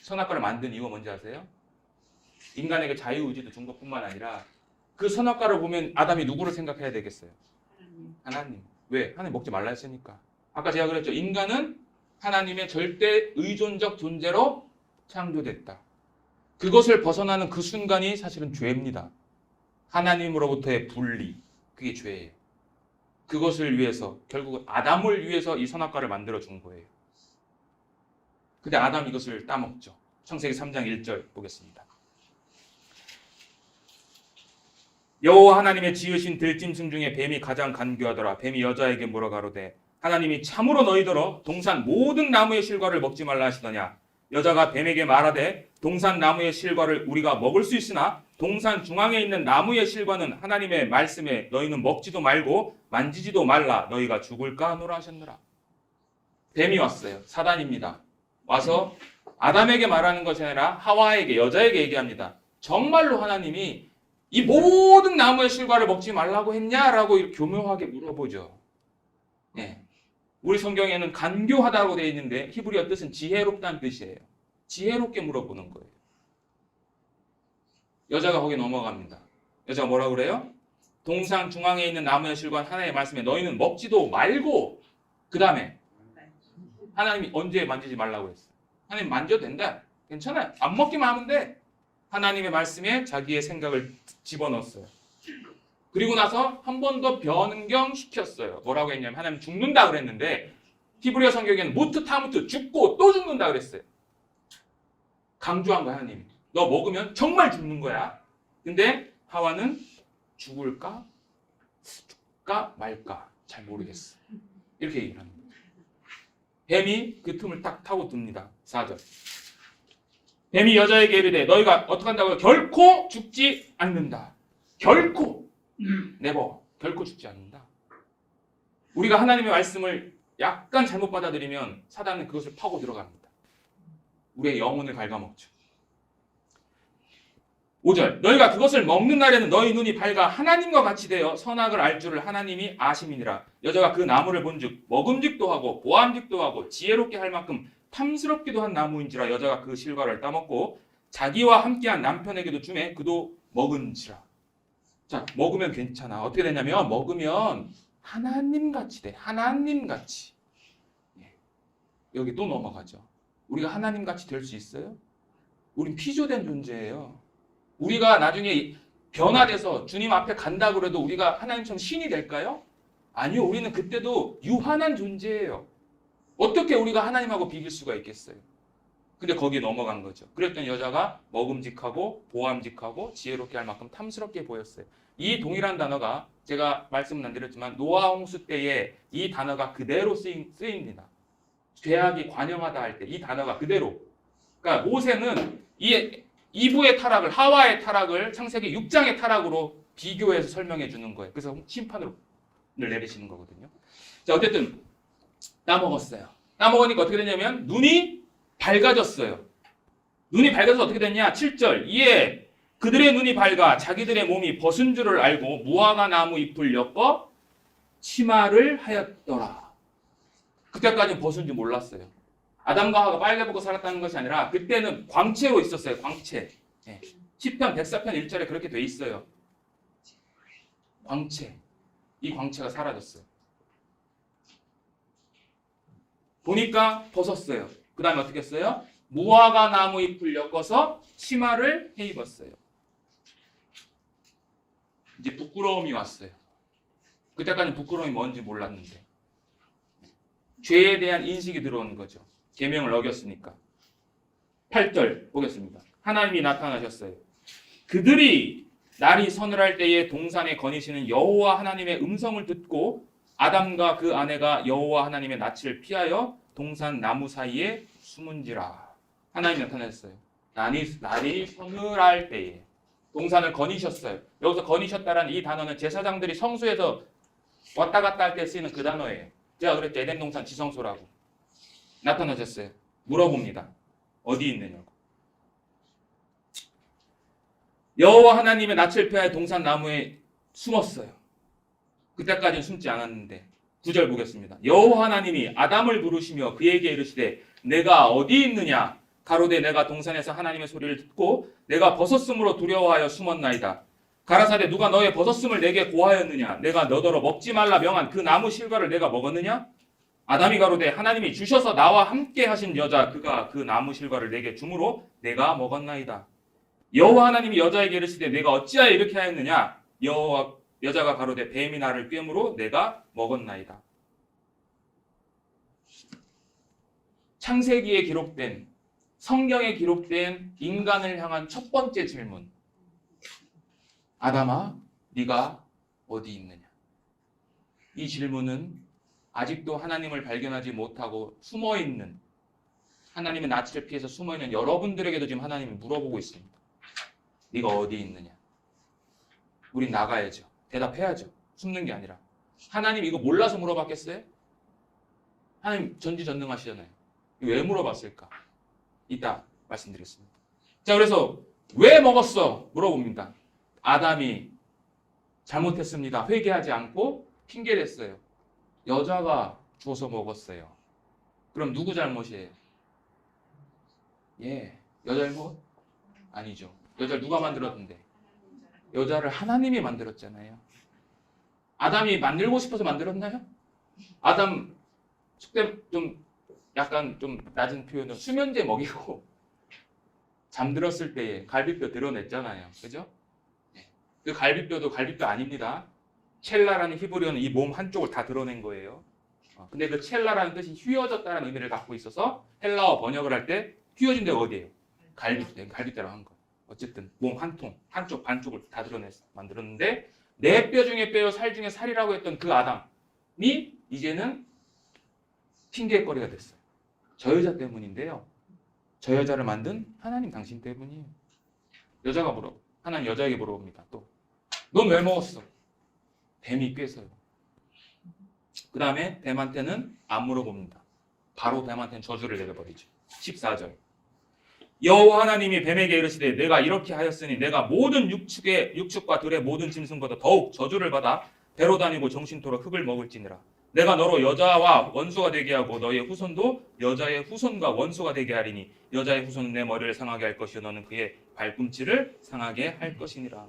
선악과를 만든 이유가 뭔지 아세요? 인간에게 자유의지도 준 것뿐만 아니라 그 선악과를 보면 아담이 누구를 생각해야 되겠어요? 하나님. 왜? 하나님 먹지 말라 했으니까. 아까 제가 그랬죠. 인간은 하나님의 절대 의존적 존재로 창조됐다. 그것을 벗어나는 그 순간이 사실은 죄입니다. 하나님으로부터의 분리. 그게 죄예요. 그것을 위해서 결국 아담을 위해서 이 선악과를 만들어 준 거예요. 근데 아담이 이것을 따먹죠. 창세기 3장 1절 보겠습니다. 여호와 하나님의 지으신 들짐승 중에 뱀이 가장 간교하더라. 뱀이 여자에게 물어 가로되 하나님이 참으로 너희더러 동산 모든 나무의 실과를 먹지 말라 하시더냐. 여자가 뱀에게 말하되 동산 나무의 실과를 우리가 먹을 수 있으나 동산 중앙에 있는 나무의 실과는 하나님의 말씀에 너희는 먹지도 말고 만지지도 말라 너희가 죽을까 하노라 하셨느라. 뱀이 왔어요. 사단입니다. 와서 아담에게 말하는 것이 아니라 하와에게 여자에게 얘기합니다. 정말로 하나님이 이 모든 나무의 실과를 먹지 말라고 했냐라고 이렇게 교묘하게 물어보죠. 네. 우리 성경에는 간교하다고 되어 있는데 히브리어 뜻은 지혜롭다는 뜻이에요. 지혜롭게 물어보는 거예요. 여자가 거기 넘어갑니다. 여자가 뭐라고 그래요? 동산 중앙에 있는 나무의 실과 하나님의 말씀에 너희는 먹지도 말고 그 다음에 하나님이 언제 만지지 말라고 했어요? 하나님 만져도 된다. 괜찮아요. 안 먹기만 하면 돼. 하나님의 말씀에 자기의 생각을 집어넣었어요. 그리고 나서 한 번 더 변경시켰어요. 뭐라고 했냐면 하나님 죽는다 그랬는데 히브리어 성경에는 무트 타무트 죽고 또 죽는다 그랬어요. 강조한 거야 하나님. 너 먹으면 정말 죽는 거야. 근데 하와는 죽을까? 죽을까 말까? 잘 모르겠어. 이렇게 얘기를 합니다. 뱀이 그 틈을 딱 타고 듭니다. 4절. 뱀이 여자에게 이르되 너희가 어떻게 한다고요? 결코 죽지 않는다. 결코. 네버. 결코 죽지 않는다. 우리가 하나님의 말씀을 약간 잘못 받아들이면 사단은 그것을 파고 들어갑니다. 우리의 영혼을 갉아먹죠. 5절. 너희가 그것을 먹는 날에는 너희 눈이 밝아 하나님과 같이 되어 선악을 알 줄을 하나님이 아심이니라. 여자가 그 나무를 본즉 먹음직도 하고 보암직도 하고 지혜롭게 할 만큼 탐스럽기도 한 나무인지라. 여자가 그 실과를 따먹고 자기와 함께한 남편에게도 주매 그도 먹은지라. 자, 먹으면 괜찮아. 어떻게 되냐면 먹으면 하나님같이 돼. 하나님같이. 여기 또 넘어가죠. 우리가 하나님같이 될 수 있어요? 우린 피조된 존재예요. 우리가 나중에 변화돼서 주님 앞에 간다 그래도 우리가 하나님처럼 신이 될까요? 아니요. 우리는 그때도 유한한 존재예요. 어떻게 우리가 하나님하고 비길 수가 있겠어요? 근데 거기에 넘어간 거죠. 그랬더니 여자가 먹음직하고 보암직하고 지혜롭게 할 만큼 탐스럽게 보였어요. 이 동일한 단어가 제가 말씀은 안 드렸지만 노아 홍수 때에 이 단어가 그대로 쓰입니다. 죄악이 관영하다 할 때 이 단어가 그대로. 그러니까 모세는 이 이브의 타락을 하와의 타락을 창세기 6장의 타락으로 비교해서 설명해 주는 거예요. 그래서 심판을 내리시는 거거든요. 자, 어쨌든 따먹었어요. 따먹으니까 어떻게 되냐면 눈이 밝아졌어요. 눈이 밝아서 어떻게 됐냐? 7절. 이에 그들의 눈이 밝아 자기들의 몸이 벗은 줄을 알고 무화과 나무 잎을 엮어 치마를 하였더라. 그때까지는 벗은 줄 몰랐어요. 아담과 하와가 빨개 벗고 살았다는 것이 아니라 그때는 광채로 있었어요. 광채. 예. 시편 104편 1절에 그렇게 돼 있어요. 광채. 이 광채가 사라졌어요. 보니까 벗었어요. 그 다음에 어떻게 했어요? 무화과 나무 잎을 엮어서 치마를 해 입었어요. 이제 부끄러움이 왔어요. 그때까지는 부끄러움이 뭔지 몰랐는데 죄에 대한 인식이 들어오는 거죠. 계명을 어겼으니까. 8절 보겠습니다. 하나님이 나타나셨어요. 그들이 날이 서늘할 때에 동산에 거니시는 여호와 하나님의 음성을 듣고 아담과 그 아내가 여호와 하나님의 낯을 피하여 동산 나무 사이에 숨은지라. 하나님이 나타났어요. 날이 서늘할 때에 동산을 거니셨어요. 여기서 거니셨다라는 이 단어는 제사장들이 성소에서 왔다 갔다 할 때 쓰이는 그 단어예요. 제가 그랬죠. 에덴 동산 지성소라고. 나타나셨어요. 물어봅니다. 어디 있느냐고. 여호와 하나님의 낯을 피하여 동산 나무에 숨었어요. 그때까지는 숨지 않았는데 9절 보겠습니다. 여호와 하나님이 아담을 부르시며 그에게 이르시되 내가 어디 있느냐? 가로되 내가 동산에서 하나님의 소리를 듣고 내가 벗었음으로 두려워하여 숨었나이다. 가라사대 누가 너의 벗었음을 내게 고하였느냐? 내가 너더러 먹지 말라 명한 그 나무 실과를 내가 먹었느냐? 아담이 가로되 하나님이 주셔서 나와 함께 하신 여자 그가 그 나무 실과를 내게 주므로 내가 먹었나이다. 여호와 하나님이 여자에게 이르시되 내가 어찌하여 이렇게 하였느냐? 여자가 가로되 뱀이 나를 꿰므로 내가 먹었나이다. 창세기에 기록된 성경에 기록된 인간을 향한 첫 번째 질문. 아담아, 네가 어디 있느냐? 이 질문은 아직도 하나님을 발견하지 못하고 숨어있는, 하나님의 낯을 피해서 숨어있는 여러분들에게도 지금 하나님이 물어보고 있습니다. 네가 어디 있느냐? 우린 나가야죠. 대답해야죠. 숨는 게 아니라. 하나님 이거 몰라서 물어봤겠어요? 하나님 전지전능하시잖아요. 왜 물어봤을까? 이따 말씀드리겠습니다. 자, 그래서 왜 먹었어? 물어봅니다. 아담이 잘못했습니다. 회개하지 않고 핑계댔어요. 여자가 줘서 먹었어요. 그럼 누구 잘못이에요? 예, 여자 잘못? 아니죠. 여자를 누가 만들었는데? 여자를 하나님이 만들었잖아요. 아담이 만들고 싶어서 만들었나요? 아담 속된 좀 약간 좀 낮은 표현은 수면제 먹이고 잠들었을 때에 갈비뼈 드러냈잖아요. 그죠? 그 갈비뼈도 갈비뼈 아닙니다. 첼라라는 히브리어는 이 몸 한쪽을 다 드러낸 거예요. 근데 그 첼라라는 뜻이 휘어졌다는 의미를 갖고 있어서 헬라어 번역을 할 때 휘어진 데가 어디예요? 갈비뼈라고 한 거. 어쨌든 몸 한쪽 반쪽을 다 만들었는데 내 뼈 중에 뼈요 살 중에 살이라고 했던 그 아담이 이제는 핑계거리가 됐어요. 저 여자 때문인데요. 저 여자를 만든 하나님 당신 때문이에요. 하나님 여자에게 물어봅니다. 또 넌 왜 먹었어? 뱀이 꿰서요. 그 다음에 뱀한테는 안 물어봅니다. 바로 뱀한테는 저주를 내려버리죠. 14절. 여호와 하나님이 뱀에게 이르시되 내가 이렇게 하였으니 내가 모든 육축과 들의 모든 짐승보다 더욱 저주를 받아 배로 다니고 정신토록 흙을 먹을지니라. 내가 너로 여자와 원수가 되게 하고 너의 후손도 여자의 후손과 원수가 되게 하리니 여자의 후손은 내 머리를 상하게 할 것이요 너는 그의 발꿈치를 상하게 할 것이니라.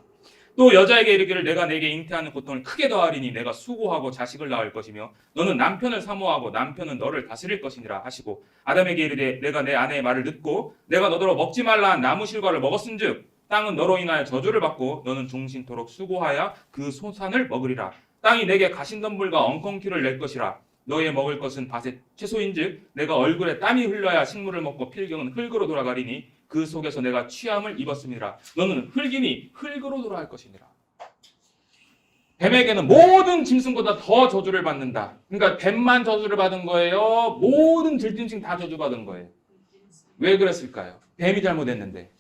또 여자에게 이르기를 내가 내게 잉태하는 고통을 크게 더하리니 내가 수고하고 자식을 낳을 것이며 너는 남편을 사모하고 남편은 너를 다스릴 것이니라 하시고 아담에게 이르되 내가 내 아내의 말을 듣고 내가 너더러 먹지 말라 한 나무 실과를 먹었은즉 땅은 너로 인하여 저주를 받고 너는 종신토록 수고하여 그 소산을 먹으리라. 땅이 내게 가신덤불과 엉겅퀴를 낼 것이라. 너의 먹을 것은 밭의 채소인즉 내가 얼굴에 땀이 흘러야 식물을 먹고 필경은 흙으로 돌아가리니 그 속에서 내가 취함을 입었음이라. 너는 흙이니 흙으로 돌아갈 것이니라. 뱀에게는 모든 짐승보다 더 저주를 받는다. 그러니까 뱀만 저주를 받은 거예요? 모든 들짐승 다 저주받은 거예요. 왜 그랬을까요? 뱀이 잘못했는데.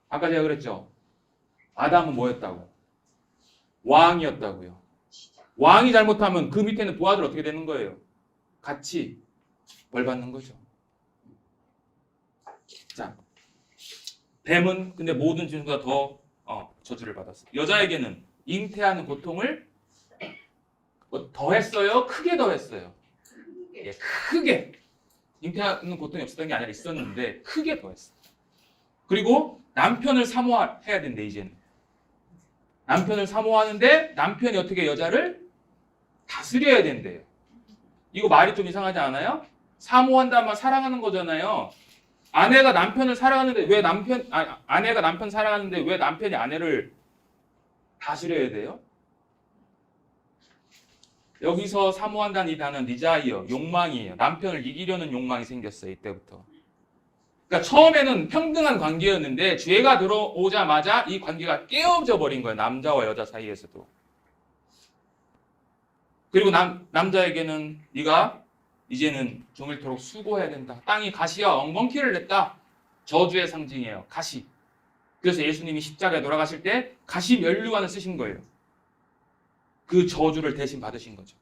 아까 제가 그랬죠. 아담은 뭐였다고? 왕이었다고요. 왕이 잘못하면 그 밑에는 부하들 어떻게 되는 거예요? 같이 벌 받는 거죠. 자, 뱀은 근데 모든 짐승보다 더 저주를 받았어요. 여자에게는 잉태하는 고통을 더 했어요? 크게 더 했어요? 예, 크게. 잉태하는 고통이 없었던 게 아니라 있었는데 크게 더 했어요. 그리고 남편을 사모해야 된대 이제는. 남편을 사모하는데 남편이 어떻게 여자를 다스려야 된대요. 이거 말이 좀 이상하지 않아요? 사모한다면 사랑하는 거잖아요. 아내가 남편을 사랑하는데 왜 아내가 남편 사랑하는데 왜 남편이 아내를 다스려야 돼요? 여기서 사모한다는 이 단어는 디자이어, 욕망이에요. 남편을 이기려는 욕망이 생겼어요. 이때부터. 그러니까 처음에는 평등한 관계였는데 죄가 들어오자마자 이 관계가 깨어져 버린 거예요. 남자와 여자 사이에서도. 그리고 남자에게는 네가 이제는 종일토록 수고해야 된다. 땅이 가시와 엉겅퀴를 냈다. 저주의 상징이에요. 가시. 그래서 예수님이 십자가에 돌아가실 때 가시 면류관을 쓰신 거예요. 그 저주를 대신 받으신 거죠.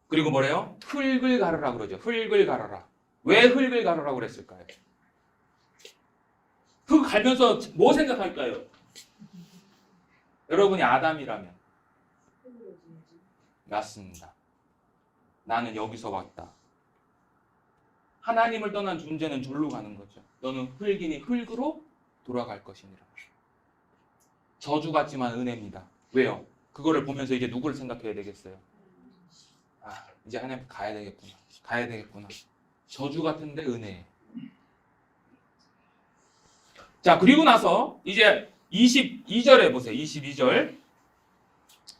그리고 뭐래요? 흙을 가르라 그러죠. 흙을 가르라. 왜 흙을 가르라고 그랬을까요? 흙 갈면서 뭐 생각할까요? 여러분이 아담이라면. 맞습니다. 나는 여기서 왔다. 하나님을 떠난 존재는 절로 가는 거죠. 너는 흙이니 흙으로 돌아갈 것이니라. 저주 같지만 은혜입니다. 왜요? 그거를 보면서 이제 누구를 생각해야 되겠어요? 아, 이제 하나님 가야 되겠구나. 가야 되겠구나. 저주 같은데 은혜. 자, 그리고 나서 이제 22절에 보세요. 22절.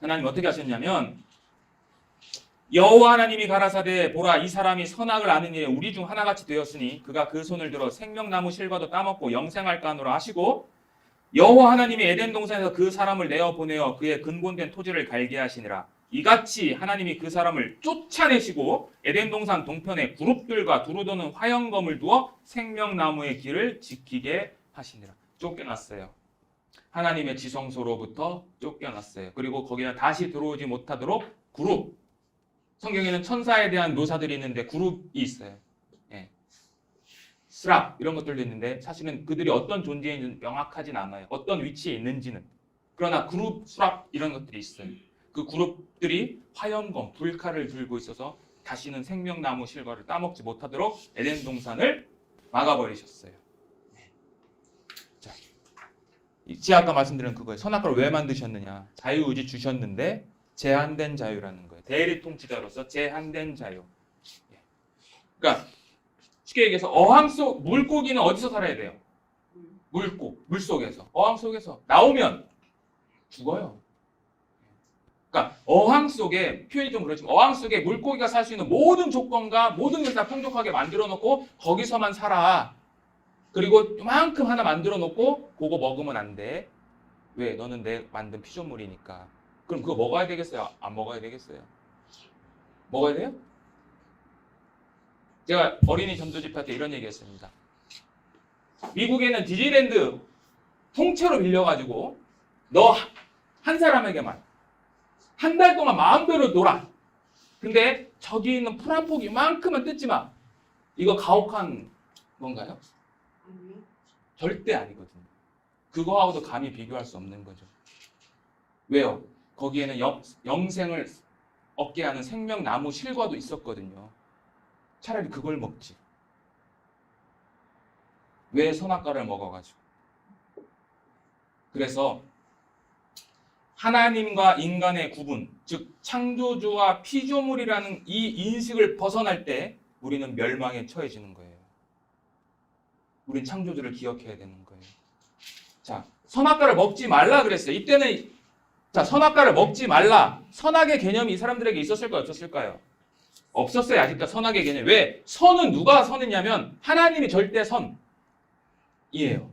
하나님 어떻게 하셨냐면 여호와 하나님이 가라사대 보라 이 사람이 선악을 아는 일에 우리 중 하나같이 되었으니 그가 그 손을 들어 생명나무 실과도 따먹고 영생할까 하노라 하시고 여호와 하나님이 에덴 동산에서 그 사람을 내어 보내어 그의 근본된 토지를 갈게 하시니라. 이같이 하나님이 그 사람을 쫓아내시고 에덴 동산 동편에 그룹들과 두루 도는 화영검을 두어 생명나무의 길을 지키게 하시니라. 쫓겨났어요. 하나님의 지성소로부터 쫓겨났어요. 그리고 거기는 다시 들어오지 못하도록 그룹. 성경에는 천사에 대한 묘사들이 있는데 그룹이 있어요. 예. 스랍 이런 것들도 있는데 사실은 그들이 어떤 존재인지는 명확하진 않아요. 어떤 위치에 있는지는. 그러나 그룹, 스랍 이런 것들이 있어요. 그 그룹들이 화염검, 불칼을 들고 있어서 다시는 생명나무 실과를 따먹지 못하도록 에덴 동산을 막아버리셨어요. 자, 제가 아까 말씀드린 그거예요. 선악과를 왜 만드셨느냐. 자유의지 주셨는데 제한된 자유라는 거예요. 대리 통치자로서 제한된 자유. 그러니까 쉽게 얘기해서 어항 속 물고기는 어디서 살아야 돼요? 물 속에서. 어항 속에서 나오면 죽어요. 그러니까 어항 속에 표현이 좀 그렇지만 어항 속에 물고기가 살 수 있는 모든 조건과 모든 것을 다 풍족하게 만들어 놓고 거기서만 살아. 그리고 이만큼 하나 만들어 놓고 그거 먹으면 안 돼. 왜? 너는 내 만든 피조물이니까. 그럼 그거 먹어야 되겠어요? 안 먹어야 되겠어요? 먹어야 돼요? 제가 어린이 전도 집회 때 이런 얘기 했습니다. 미국에는 디즈니랜드 통째로 빌려가지고 너 한 사람에게만 한 달 동안 마음대로 놀아. 근데 저기 있는 풀 한 폭 이만큼은 뜯지 마. 이거 가혹한 건가요? 아니요. 절대 아니거든요. 그거하고도 감히 비교할 수 없는 거죠. 왜요? 거기에는 영생을 얻게 하는 생명나무 실과도 있었거든요. 차라리 그걸 먹지. 왜 선악과를 먹어가지고. 그래서 하나님과 인간의 구분, 즉 창조주와 피조물이라는 이 인식을 벗어날 때 우리는 멸망에 처해지는 거예요. 우린 창조주를 기억해야 되는 거예요. 자, 선악과를 먹지 말라 그랬어요. 이때는 자, 선악과를 먹지 말라. 선악의 개념이 이 사람들에게 있었을까요? 없었을까요? 없었어요. 아직까지 선악의 개념. 왜? 선은 누가 선이냐면 하나님이 절대 선이에요.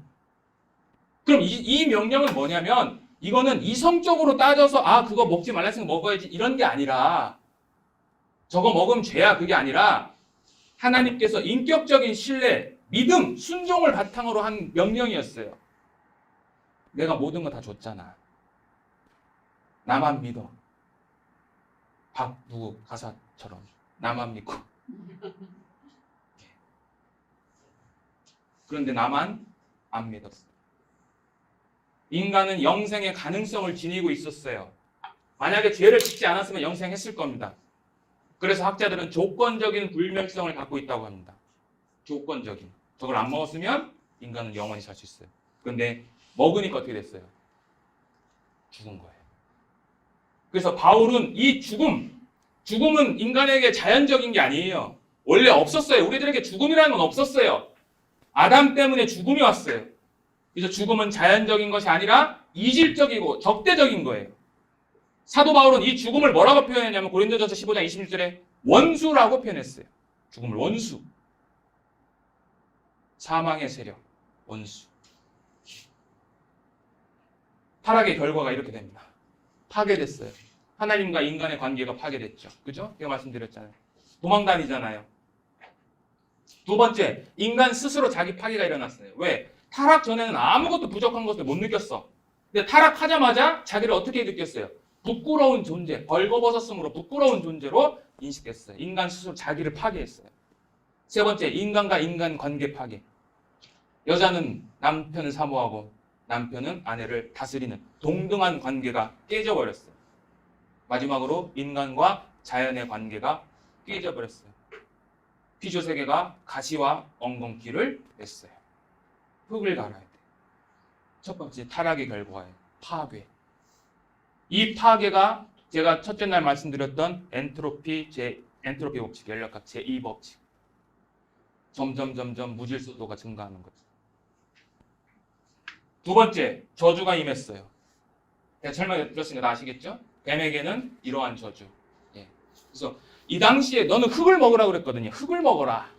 그럼 이 명령은 뭐냐면 이거는 이성적으로 따져서 그거 먹지 말라 했으니까 먹어야지 이런 게 아니라 저거 먹으면 죄야 그게 아니라 하나님께서 인격적인 신뢰, 믿음, 순종을 바탕으로 한 명령이었어요. 내가 모든 거 다 줬잖아. 나만 믿어. 누구 가사처럼 나만 믿고. 그런데 나만 안 믿었어. 인간은 영생의 가능성을 지니고 있었어요. 만약에 죄를 짓지 않았으면 영생했을 겁니다. 그래서 학자들은 조건적인 불멸성을 갖고 있다고 합니다. 조건적인. 저걸 안 먹었으면 인간은 영원히 살 수 있어요. 그런데 먹으니까 어떻게 됐어요? 죽은 거예요. 그래서 바울은 이 죽음은 인간에게 자연적인 게 아니에요. 원래 없었어요. 우리들에게 죽음이라는 건 없었어요. 아담 때문에 죽음이 왔어요. 그래서 죽음은 자연적인 것이 아니라 이질적이고 적대적인 거예요. 사도 바울은 이 죽음을 뭐라고 표현했냐면 고린도전서 15장 26절에 원수라고 표현했어요. 죽음을 원수. 사망의 세력, 원수. 타락의 결과가 이렇게 됩니다. 파괴됐어요. 하나님과 인간의 관계가 파괴됐죠. 그죠? 제가 말씀드렸잖아요. 도망다니잖아요. 두 번째, 인간 스스로 자기 파괴가 일어났어요. 왜? 타락 전에는 아무것도 부족한 것을 못 느꼈어. 근데 타락하자마자 자기를 어떻게 느꼈어요? 부끄러운 존재, 벌거벗었으므로 부끄러운 존재로 인식했어요. 인간 스스로 자기를 파괴했어요. 세 번째, 인간과 인간 관계 파괴. 여자는 남편을 사모하고 남편은 아내를 다스리는 동등한 관계가 깨져버렸어요. 마지막으로 인간과 자연의 관계가 깨져버렸어요. 피조세계가 가시와 엉겅퀴를 냈어요. 흙을 갈아야 돼. 첫 번째 타락의 결과예요. 파괴. 이 파괴가 제가 첫째 날 말씀드렸던 엔트로피 법칙, 연력학 제2법칙. 점점 무질서도가 증가하는 거죠. 두 번째, 저주가 임했어요. 제가 설명드렸으니까 다 아시겠죠? 뱀에게는 이러한 저주. 예. 그래서 이 당시에 너는 흙을 먹으라고 그랬거든요. 흙을 먹어라.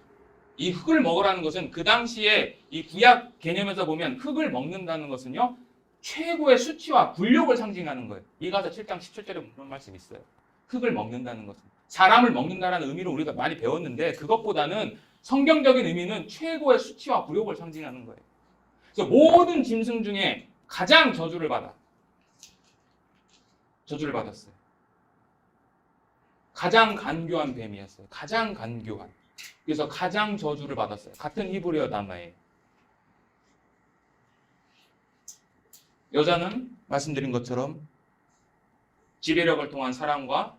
이 흙을 먹으라는 것은 그 당시에 이 구약 개념에서 보면 흙을 먹는다는 것은요, 최고의 수치와 굴욕을 상징하는 거예요. 이가서 7장 17절에 그런 말씀이 있어요. 흙을 먹는다는 것은. 사람을 먹는다는 의미로 우리가 많이 배웠는데 그것보다는 성경적인 의미는 최고의 수치와 굴욕을 상징하는 거예요. 그래서 모든 짐승 중에 가장 저주를 받았어요. 가장 간교한 뱀이었어요. 가장 간교한. 그래서 가장 저주를 받았어요. 같은 히브리어 단어예요. 여자는 말씀드린 것처럼 지배력을 통한 사랑과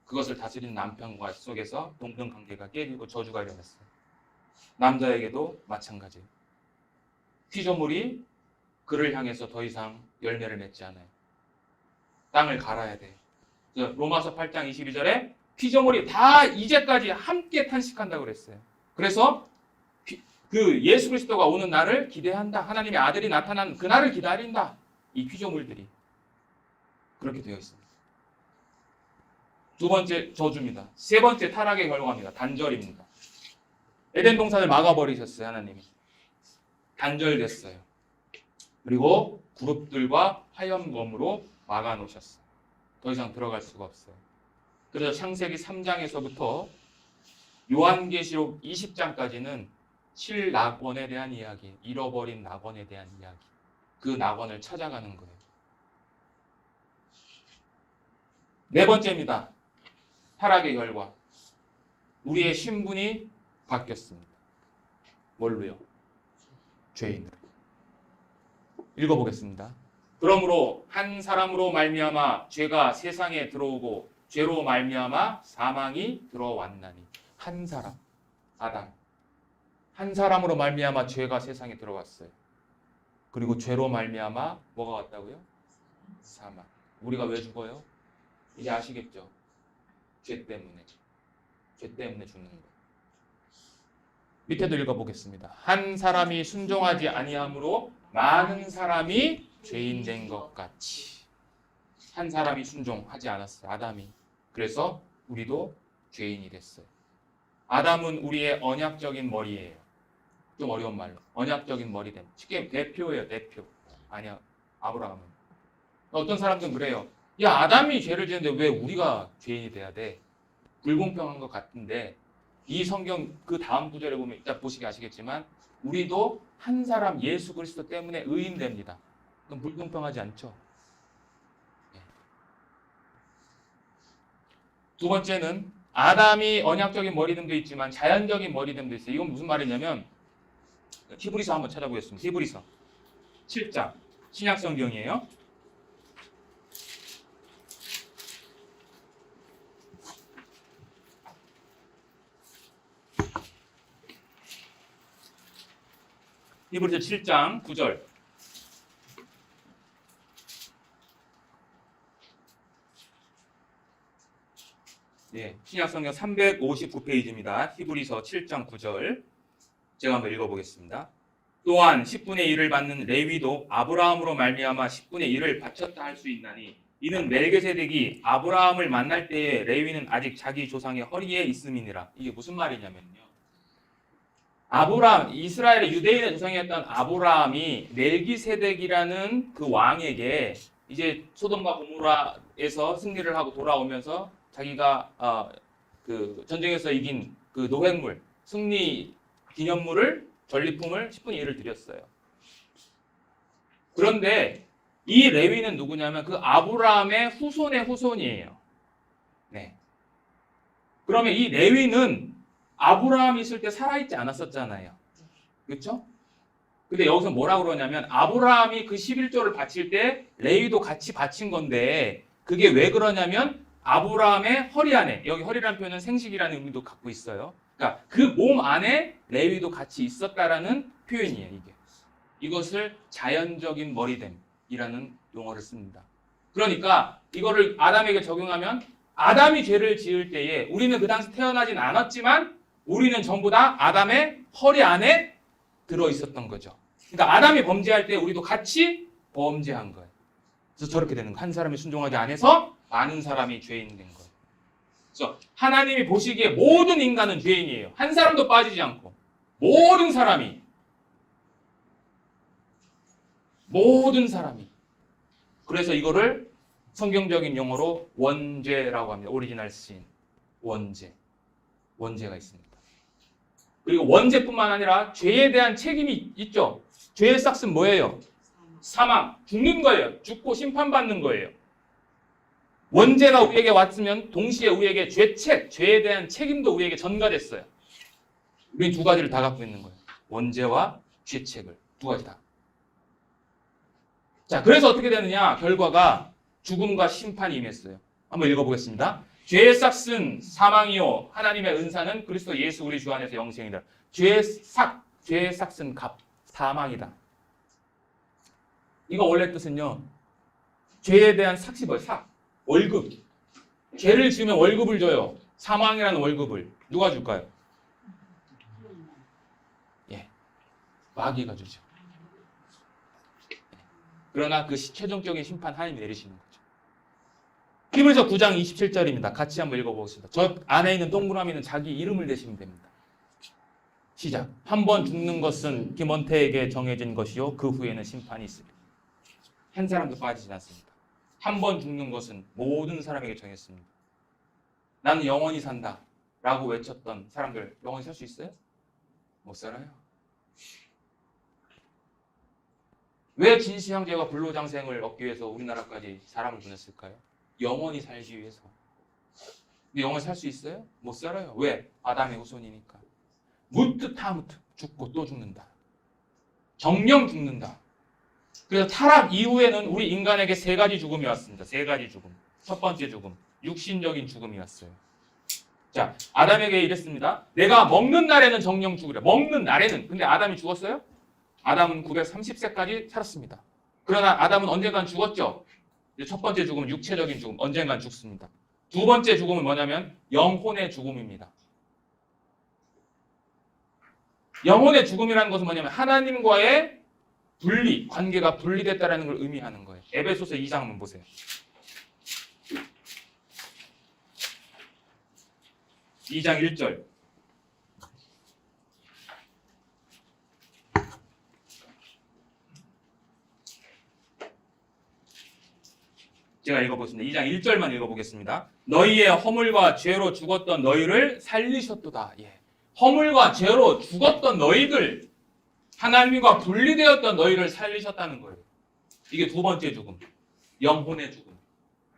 그것을 다스리는 남편과 속에서 동등 관계가 깨지고 저주가 일어났어요. 남자에게도 마찬가지예요. 피조물이 그를 향해서 더 이상 열매를 맺지 않아요. 땅을 갈아야 돼. 로마서 8장 22절에 피조물이 다 이제까지 함께 탄식한다고 그랬어요. 그래서 그 예수 그리스도가 오는 날을 기대한다. 하나님의 아들이 나타나는 그 날을 기다린다. 이 피조물들이 그렇게 되어 있습니다. 두 번째 저주입니다. 세 번째 타락의 결과입니다. 단절입니다. 에덴 동산을 막아버리셨어요. 하나님이. 단절됐어요. 그리고 그룹들과 화염검으로 막아놓으셨어요. 더 이상 들어갈 수가 없어요. 그래서 창세기 3장에서부터 요한계시록 20장까지는 칠낙원에 대한 이야기, 잃어버린 낙원에 대한 이야기, 그 낙원을 찾아가는 거예요. 네 번째입니다. 타락의 결과. 우리의 신분이 바뀌었습니다. 뭘로요? 죄인으로. 읽어보겠습니다. 그러므로 한 사람으로 말미암아 죄가 세상에 들어오고 죄로 말미암아 사망이 들어왔나니. 한 사람, 아담. 한 사람으로 말미암아 죄가 세상에 들어왔어요. 그리고 죄로 말미암아 뭐가 왔다고요? 사망. 우리가 왜 죽어요? 이제 아시겠죠? 죄 때문에. 죄 때문에 죽는 거예요. 밑에도 읽어보겠습니다. 한 사람이 순종하지 아니함으로 많은 사람이 죄인 된 것 같이. 한 사람이 순종하지 않았어요. 아담이. 그래서 우리도 죄인이 됐어요. 아담은 우리의 언약적인 머리예요. 좀 어려운 말로. 언약적인 머리됨. 쉽게 대표예요. 대표. 아니야. 아브라함은. 어떤 사람들은 그래요. 야, 아담이 죄를 지었는데 왜 우리가 죄인이 돼야 돼? 불공평한 것 같은데 이 성경 그 다음 구절에 보면 이따 보시기 아시겠지만 우리도 한 사람 예수 그리스도 때문에 의인됩니다. 그럼 불공평하지 않죠? 두 번째는 아담이 언약적인 머리됨도 있지만 자연적인 머리됨도 있어요. 이건 무슨 말이냐면 히브리서 한번 찾아보겠습니다. 히브리서 7장 신약 성경이에요. 히브리서 7장 9절. 예, 신약성경 359페이지입니다. 히브리서 7장 9절. 제가 한번 읽어보겠습니다. 또한 10분의 1을 받는 레위도 아브라함으로 말미암아 10분의 1을 바쳤다 할 수 있나니 이는 멜기세덱이 아브라함을 만날 때에 레위는 아직 자기 조상의 허리에 있음이니라. 이게 무슨 말이냐면요. 아브라함, 이스라엘의 유대인의 조상이었던 아브라함이 멜기세덱이라는 그 왕에게 이제 소돔과 고모라에서 승리를 하고 돌아오면서 자기가 그 전쟁에서 이긴 그 노획물 승리 기념물을 전리품을 10분의 1을 드렸어요. 그런데 이 레위는 누구냐면 그 아브라함의 후손의 후손이에요. 네. 그러면 이 레위는 아브라함이 있을 때 살아있지 않았었잖아요. 그렇죠? 근데 여기서 뭐라고 그러냐면 아브라함이 그 11조를 바칠 때 레위도 같이 바친 건데 그게 왜 그러냐면 아브라함의 허리 안에, 여기 허리라는 표현은 생식이라는 의미도 갖고 있어요. 그러니까 그 몸 안에 레위도 같이 있었다라는 표현이에요. 이것을 자연적인 머리됨이라는 용어를 씁니다. 그러니까 이거를 아담에게 적용하면 아담이 죄를 지을 때에 우리는 그 당시 태어나진 않았지만 우리는 전부 다 아담의 허리 안에 들어 있었던 거죠. 그러니까 아담이 범죄할 때 우리도 같이 범죄한 거예요. 그래서 저렇게 되는 거예요. 한 사람이 순종하지 않아서 많은 사람이 죄인 된 거예요. 그래서 하나님이 보시기에 모든 인간은 죄인이에요. 한 사람도 빠지지 않고 모든 사람이 그래서 이거를 성경적인 용어로 원죄라고 합니다. 오리지널 신, 원죄가 있습니다. 그리고 원죄뿐만 아니라 죄에 대한 책임이 있죠. 죄의 삭은 뭐예요? 사망, 죽는 거예요. 죽고 심판받는 거예요. 원죄가 우리에게 왔으면 동시에 우리에게 죄에 대한 책임도 우리에게 전가됐어요. 우리 두 가지를 다 갖고 있는 거예요. 원죄와 죄책을 두 가지 다. 자, 그래서 어떻게 되느냐? 결과가 죽음과 심판이 임했어요. 한번 읽어보겠습니다. 죄의 삭은 사망이요 하나님의 은사는 그리스도 예수 우리 주 안에서 영생이다. 죄의 삭은 사망이다. 이거 원래 뜻은요. 죄에 대한 삭이 뭐예요? 월급. 죄를 지으면 월급을 줘요. 사망이라는 월급을 누가 줄까요? 마귀가 주죠. 그러나 그 최종적인 심판 하나님이 내리시는 거죠. 히브리서 9장 27절입니다. 같이 한번 읽어보겠습니다. 저 안에 있는 동그라미는 자기 이름을 대시면 됩니다. 시작. 한 번 죽는 것은 김원태에게 정해진 것이요 그 후에는 심판이 있으리라. 한 사람도 빠지지 않습니다. 한 번 죽는 것은 모든 사람에게 정했습니다. 나는 영원히 산다 라고 외쳤던 사람들 영원히 살 수 있어요? 못 살아요. 왜 진시 형제가 불로장생을 얻기 위해서 우리나라까지 사람을 보냈을까요? 영원히 살기 위해서. 근데 영원히 살 수 있어요? 못 살아요. 왜? 아담의 후손이니까. 무트타무트 죽고 또 죽는다. 정령 죽는다. 그래서 타락 이후에는 우리 인간에게 세 가지 죽음이 왔습니다. 세 가지 죽음. 첫 번째 죽음, 육신적인 죽음이 왔어요. 자, 아담에게 이랬습니다. 내가 먹는 날에는 정령 죽으랴. 먹는 날에는. 근데 아담이 죽었어요? 아담은 930세까지 살았습니다. 그러나 아담은 언젠간 죽었죠. 첫 번째 죽음은 육체적인 죽음, 언젠간 죽습니다. 두 번째 죽음은 뭐냐면 영혼의 죽음입니다. 영혼의 죽음이라는 것은 뭐냐면 하나님과의 분리, 관계가 분리됐다는 걸 의미하는 거예요. 에베소서 2장 한번 보세요. (2장 1절) 제가 읽어보겠습니다. 2장 1절만 읽어보겠습니다. 너희의 허물과 죄로 죽었던 너희를 살리셨도다. 허물과 죄로 죽었던 너희들, 하나님과 분리되었던 너희를 살리셨다는 거예요. 이게 두 번째 죽음, 영혼의 죽음.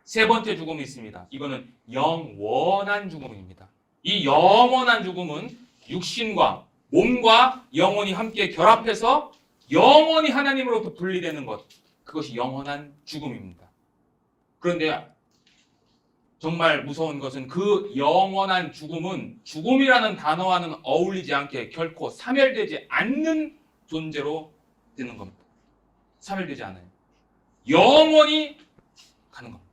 세 번째 죽음이 있습니다. 이거는 영원한 죽음입니다. 이 영원한 죽음은 육신과 몸과 영혼이 함께 결합해서 영원히 하나님으로부터 분리되는 것, 그것이 영원한 죽음입니다. 그런데 정말 무서운 것은 그 영원한 죽음은 죽음이라는 단어와는 어울리지 않게 결코 사멸되지 않는 존재로 되는 겁니다. 사멸되지 않아요. 영원히 가는 겁니다.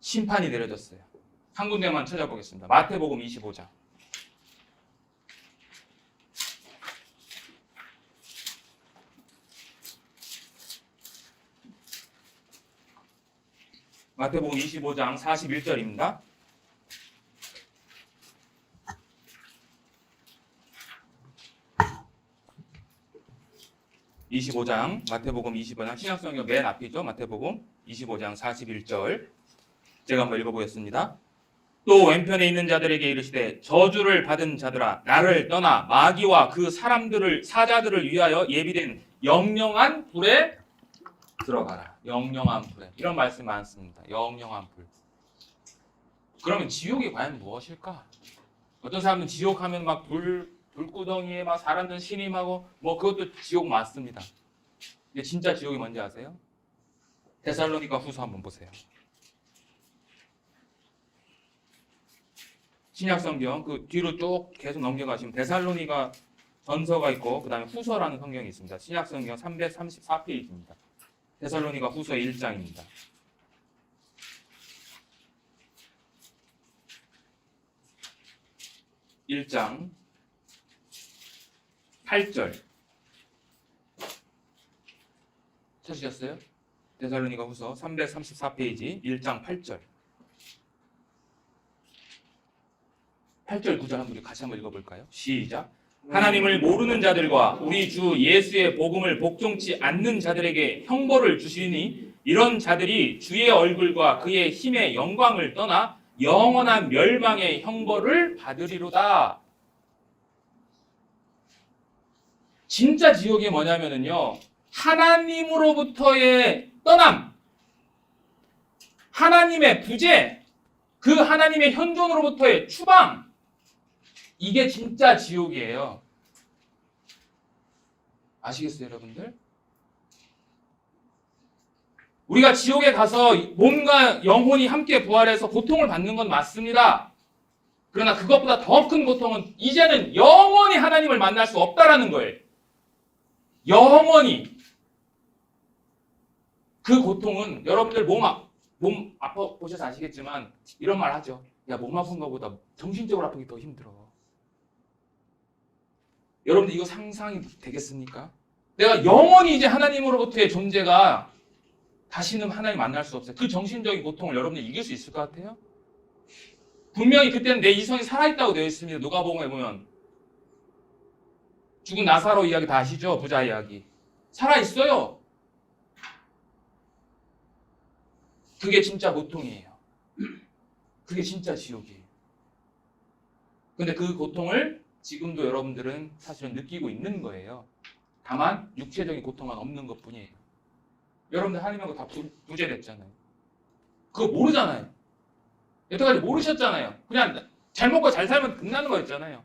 심판이 내려졌어요. 한 군데만 찾아보겠습니다. 마태복음 25장. 마태복음 25장 41절입니다. 마태복음 25장 신약성경 맨 앞이죠. 마태복음 25장 41절 제가 한번 읽어보겠습니다. 또 왼편에 있는 자들에게 이르시되 저주를 받은 자들아 나를 떠나 마귀와 그 사자들을 위하여 예비된 영영한 불에 들어가라. 영영한 불에. 이런 말씀 많습니다. 영영한 불. 그러면 지옥이 과연 무엇일까? 어떤 사람은 지옥 하면 막 불구덩이에 막 사람들 신임하고 뭐 그것도 지옥 맞습니다. 근데 진짜 지옥이 뭔지 아세요? 데살로니가 후서 한번 보세요. 신약성경 그 뒤로 쭉 계속 넘겨가시면 데살로니가 전서가 있고 그 다음에 후서라는 성경이 있습니다. 신약성경 334페이지입니다. 데살로니가 후서 1장입니다. 1장 8절 찾으셨어요? 데살로니가 후서 334페이지 1장 8절 8절 9절 한번 우리 같이 한번 읽어볼까요? 시작. 하나님을 모르는 자들과 우리 주 예수의 복음을 복종치 않는 자들에게 형벌을 주시니 이런 자들이 주의 얼굴과 그의 힘의 영광을 떠나 영원한 멸망의 형벌을 받으리로다. 진짜 지옥이 뭐냐면요, 하나님으로부터의 떠남, 하나님의 부재, 그 하나님의 현존으로부터의 추방, 이게 진짜 지옥이에요. 아시겠어요, 여러분들? 우리가 지옥에 가서 몸과 영혼이 함께 부활해서 고통을 받는 건 맞습니다. 그러나 그것보다 더 큰 고통은 이제는 영원히 하나님을 만날 수 없다라는 거예요. 영원히. 그 고통은 여러분들 몸 아파 보셔서 아시겠지만 이런 말 하죠. 야, 몸 아픈 것보다 정신적으로 아픈 게 더 힘들어. 여러분들 이거 상상이 되겠습니까? 내가 영원히 이제 하나님으로부터의 존재가 다시는 하나님 만날 수 없어요. 그 정신적인 고통을 여러분들 이길 수 있을 것 같아요? 분명히 그때는 내 이성이 살아있다고 되어 있습니다. 누가복음에 보면 죽은 나사로 이야기 다 아시죠? 부자 이야기. 살아있어요. 그게 진짜 고통이에요. 그게 진짜 지옥이에요. 근데 그 고통을 지금도 여러분들은 사실은 느끼고 있는 거예요. 다만 육체적인 고통만 없는 것뿐이에요. 여러분들 하나님하고 다 부재됐잖아요. 그거 모르잖아요. 여태까지 모르셨잖아요. 그냥 잘 먹고 잘 살면 끝나는 거였잖아요.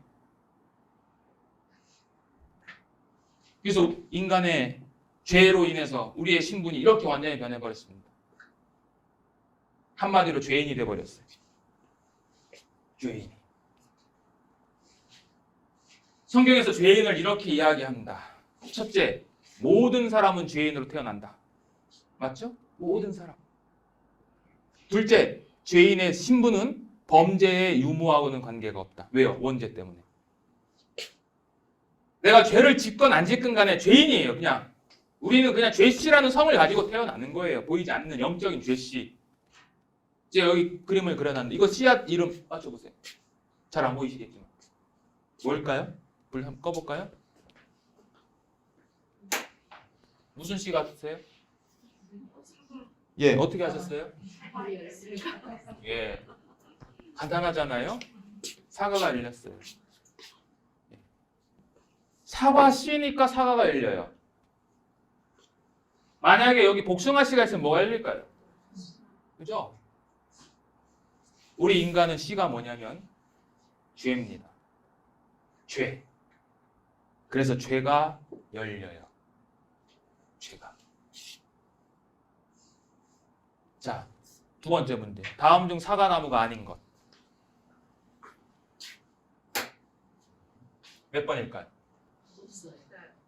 그래서 인간의 죄로 인해서 우리의 신분이 이렇게 완전히 변해버렸습니다. 한마디로 죄인이 돼버렸어요. 죄인. 성경에서 죄인을 이렇게 이야기합니다. 첫째, 모든 사람은 죄인으로 태어난다. 맞죠? 모든 사람. 둘째, 죄인의 신분은 범죄의 유무하고는 관계가 없다. 왜요? 원죄 때문에. 내가 죄를 짓건 안 짓건 간에 죄인이에요. 그냥 우리는 그냥 죄씨라는 성을 가지고 태어나는 거예요. 보이지 않는 영적인 죄씨. 이제 여기 그림을 그려놨는데 이거 씨앗 이름 맞춰보세요. 잘 안 보이시겠지만 뭘까요? 불 한번 꺼볼까요? 무슨 씨 같으세요? 예, 어떻게 하셨어요? 예, 간단하잖아요. 사과가 열렸어요. 사과 씨니까 사과가 열려요. 만약에 여기 복숭아 씨가 있으면 뭐가 열릴까요? 그죠? 우리 인간은 씨가 뭐냐면 죄입니다. 죄. 그래서 죄가 열려요. 죄가. 자, 두 번째 문제. 다음 중 사과나무가 아닌 것. 몇 번일까요? 없어요.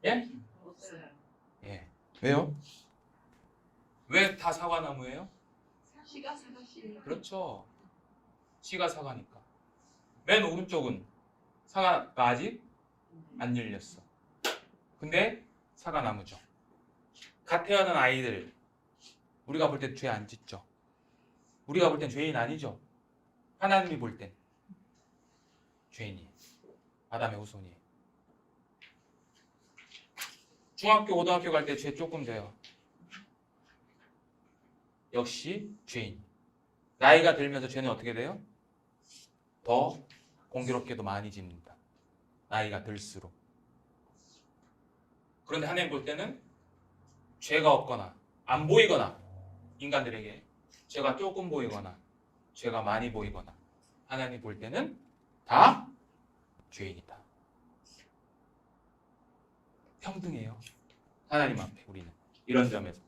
예? 없어요. 예. 왜요? 왜 다 사과나무예요? 씨가 사과씨. 그렇죠. 씨가 사과니까. 맨 오른쪽은 사과가 아직 안 열렸어. 근데 사과나무죠. 갓 태어난 아이들 우리가 볼 때 죄 안 짓죠. 우리가 볼 땐 죄인 아니죠. 하나님이 볼 땐 죄인이에요. 아담의 후손이에요. 중학교, 고등학교 갈 때 죄 조금 돼요. 역시 죄인. 나이가 들면서 죄는 어떻게 돼요? 더 공교롭게도 많이 집니다. 나이가 들수록. 그런데 하나님 볼 때는 죄가 없거나 안 보이거나 인간들에게 죄가 조금 보이거나 죄가 많이 보이거나 하나님 볼 때는 다 죄인이다. 평등해요. 하나님 앞에 우리는 이런 점에서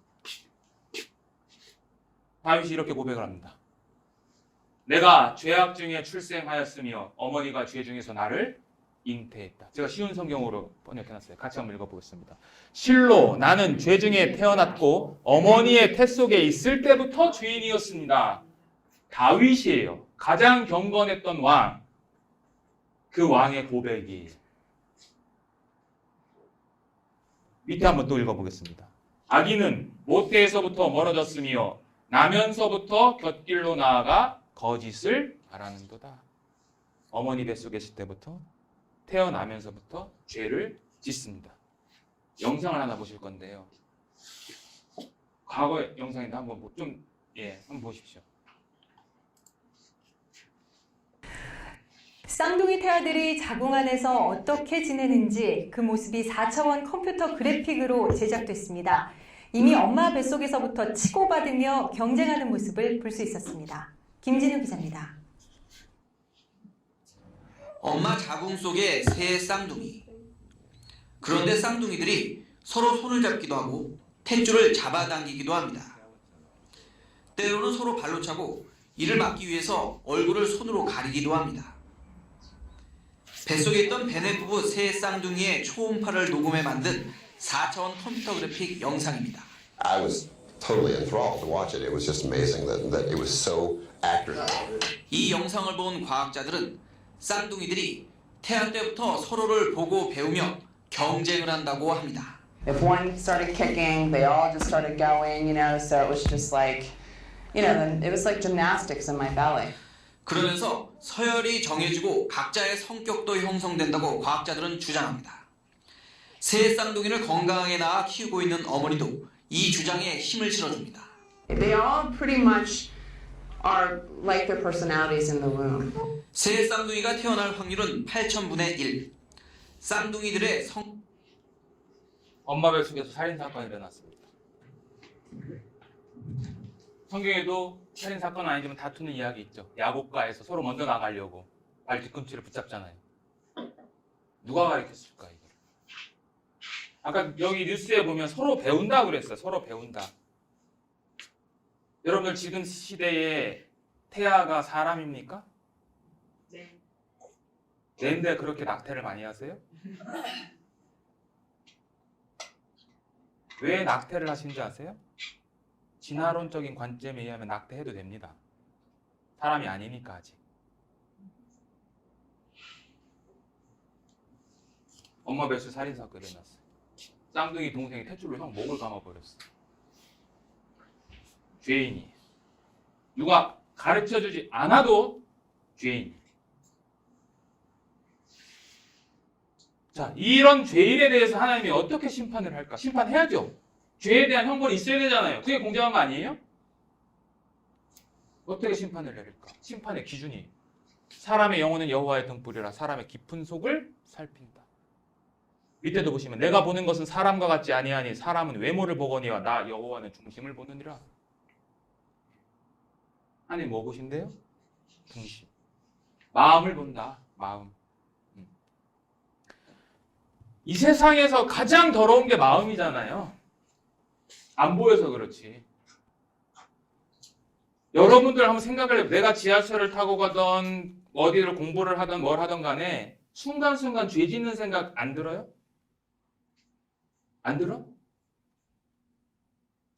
다윗이 이렇게 고백을 합니다. 내가 죄악 중에 출생하였으며 어머니가 죄 중에서 나를 잉태했다. 제가 쉬운 성경으로 번역해놨어요. 같이 한번 읽어보겠습니다. 실로 나는 죄 중에 태어났고 어머니의 태 속에 있을 때부터 죄인이었습니다. 다윗이에요. 가장 경건했던 왕. 그 왕의 고백이 밑에 한번 또 읽어보겠습니다. 아기는 모태에서부터 멀어졌으며 나면서부터 곁길로 나아가 거짓을 말하는도다. 어머니 뱃속에 있을 때부터 태어나면서부터 죄를 짓습니다. 영상을 하나 보실 건데요. 과거 영상인데 한번 한번 보십시오. 쌍둥이 태아들이 자궁 안에서 어떻게 지내는지 그 모습이 4차원 컴퓨터 그래픽으로 제작됐습니다. 이미 엄마 뱃속에서부터 치고받으며 경쟁하는 모습을 볼 수 있었습니다. 김진우 기자입니다. 엄마 자궁 속의 새 쌍둥이. 그런데 쌍둥이들이 서로 손을 잡기도 하고 탯줄을 잡아당기기도 합니다. 때로는 서로 발로 차고 이를 막기 위해서 얼굴을 손으로 가리기도 합니다. 뱃속에 있던 베넷 부부 새 쌍둥이의 초음파를 녹음해 만든 4차원 컴퓨터 그래픽 영상입니다. I was totally enthralled to watch it. It was just amazing that it was so accurate. 이 영상을 본 과학자들은 쌍둥이들이 태아 때부터 서로를 보고 배우며 경쟁을 한다고 합니다. If one started kicking, they all just started going, so it was just like, it was like gymnastics in my belly. 그러면서 서열이 정해지고 각자의 성격도 형성된다고 과학자들은 주장합니다. 새 쌍둥이를 건강하게 낳아 키우고 있는 어머니도 이 주장에 힘을 실어줍니다. They all pretty much are like their personalities in the womb. 새 쌍둥이가 태어날 확률은 8,000분의 1. 쌍둥이들의 엄마 뱃속에서 살인사건이 일어났습니다. 성경에도 살인사건은 아니지만 다투는 이야기 있죠. 야곱가에서 서로 먼저 나가려고 발 뒤꿈치를 붙잡잖아요. 누가 가르쳤을까 이걸? 아까 여기 뉴스에 보면 서로 배운다 그랬어요. 서로 배운다. 여러분들 지금 시대에 태아가 사람입니까? 네. 네인데 그렇게 낙태를 많이 하세요? 왜 낙태를 하신지 아세요? 진화론적인 관점에 의하면 낙태해도 됩니다. 사람이 아니니까 아직. 엄마 뱃속 살인사건이 일어났어요. 쌍둥이 동생이 탯줄로 형 목을 감아버렸어. 죄인이. 누가 가르쳐주지 않아도 죄인. 자, 이런 죄인에 대해서 하나님이 어떻게 심판을 할까? 심판해야죠. 죄에 대한 형벌이 있어야 되잖아요. 그게 공정한 거 아니에요? 어떻게 심판을 내릴까? 심판의 기준이 사람의 영혼은 여호와의 등불이라 사람의 깊은 속을 살핀다. 밑에도 보시면 내가 보는 것은 사람과 같지 아니하니 사람은 외모를 보거니와 나 여호와는 중심을 보느니라. 하나님 뭐 보신대요? 중심. 마음을 본다. 마음. 이 세상에서 가장 더러운 게 마음이잖아요. 안 보여서 그렇지. 여러분들 한번 생각을 해요. 내가 지하철을 타고 가던 어디를 공부를 하던 뭘 하던 간에 순간순간 죄 짓는 생각 안 들어요? 안 들어?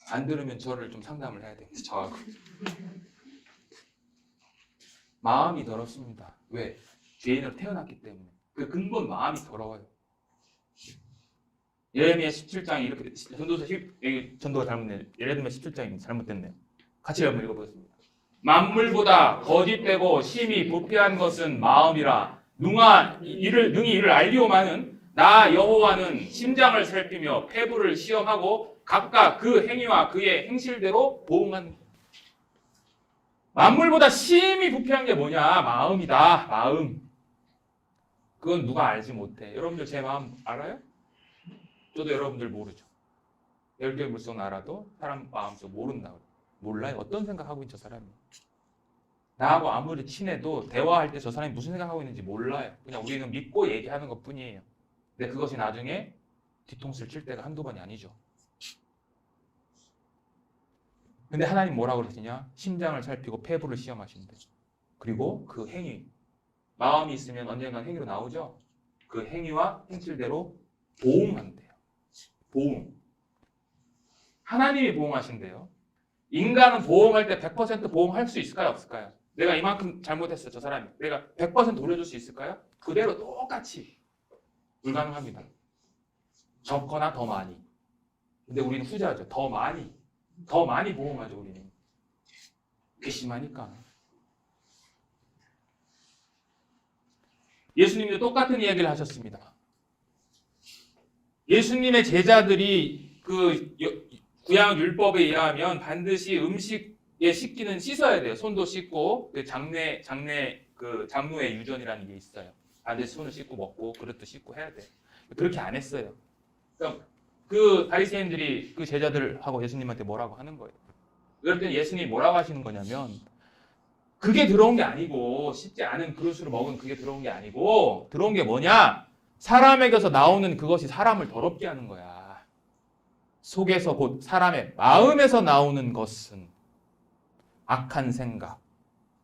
안 들으면 저를 좀 상담을 해야 되겠어요. 저하고. 마음이 더럽습니다. 왜? 죄인으로 태어났기 때문에. 그 근본 마음이 더러워요. 예레미야 17장이 이렇게 전도가 잘못됐네요. 예레미야 17장이 잘못됐네요. 같이 한번 읽어보겠습니다. 만물보다 거짓되고 심히 부패한 것은 마음이라 능히 이를 알리오마는 나 여호와는 심장을 살피며 폐부를 시험하고 각각 그 행위와 그의 행실대로 보응하는 것. 만물보다 심히 부패한 게 뭐냐? 마음이다. 마음. 그건 누가 알지 못해. 여러분들 제 마음 알아요? 저도 여러분들 모르죠. 10개의 물성 알아도 사람 마음속 모른다고. 몰라요. 어떤 생각하고 있는 저 사람이. 나하고 아무리 친해도 대화할 때 저 사람이 무슨 생각하고 있는지 몰라요. 그냥 우리는 믿고 얘기하는 것 뿐이에요. 근데 그것이 나중에 뒤통수를 칠 때가 한두 번이 아니죠. 근데 하나님 뭐라고 그러시냐? 심장을 살피고 폐부를 시험하신대. 그리고 그 행위, 마음이 있으면 언젠간 행위로 나오죠. 그 행위와 행실대로 보응한대요. 보응. 하나님이 보응하신대요. 인간은 보응할 때 100% 보응할 수 있을까요? 없을까요? 내가 이만큼 잘못했어, 저 사람이. 내가 100% 돌려줄 수 있을까요? 그대로 똑같이. 불가능합니다. 적거나 더 많이. 근데 우리는 후자죠. 더 많이 보응하죠, 우리는. 괘씸하니까. 예수님도 똑같은 이야기를 하셨습니다. 예수님의 제자들이 그 구약 율법에 의하면 반드시 음식에 씻기는 씻어야 돼요. 손도 씻고 그 장로의 유전이라는 게 있어요. 반드시 손을 씻고 먹고 그릇도 씻고 해야 돼. 그렇게 안 했어요. 그러니까 그 바리새인들이 그 제자들하고 예수님한테 뭐라고 하는 거예요. 그럴 때 예수님이 뭐라고 하시는 거냐면 그게 들어온 게 아니고 씻지 않은 그릇으로 먹은 그게 들어온 게 아니고 들어온 게 뭐냐? 사람에게서 나오는 그것이 사람을 더럽게 하는 거야. 속에서 곧 사람의 마음에서 나오는 것은 악한 생각,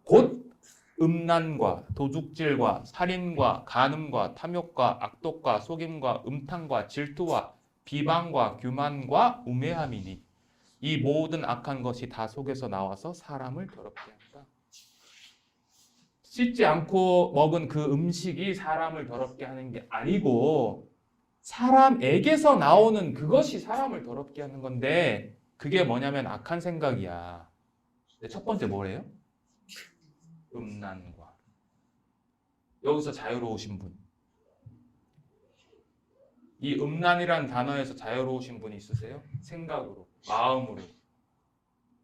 곧 음란과 도둑질과 살인과 간음과 탐욕과 악독과 속임과 음탕과 질투와 비방과 교만과 우매함이니 이 모든 악한 것이 다 속에서 나와서 사람을 더럽게 한다. 씻지 않고 먹은 그 음식이 사람을 더럽게 하는 게 아니고 사람에게서 나오는 그것이 사람을 더럽게 하는 건데 그게 뭐냐면 악한 생각이야. 근데 첫 번째 뭐래요? 음란과. 여기서 자유로우신 분. 이 음란이라는 단어에서 자유로우신 분이 있으세요? 생각으로, 마음으로.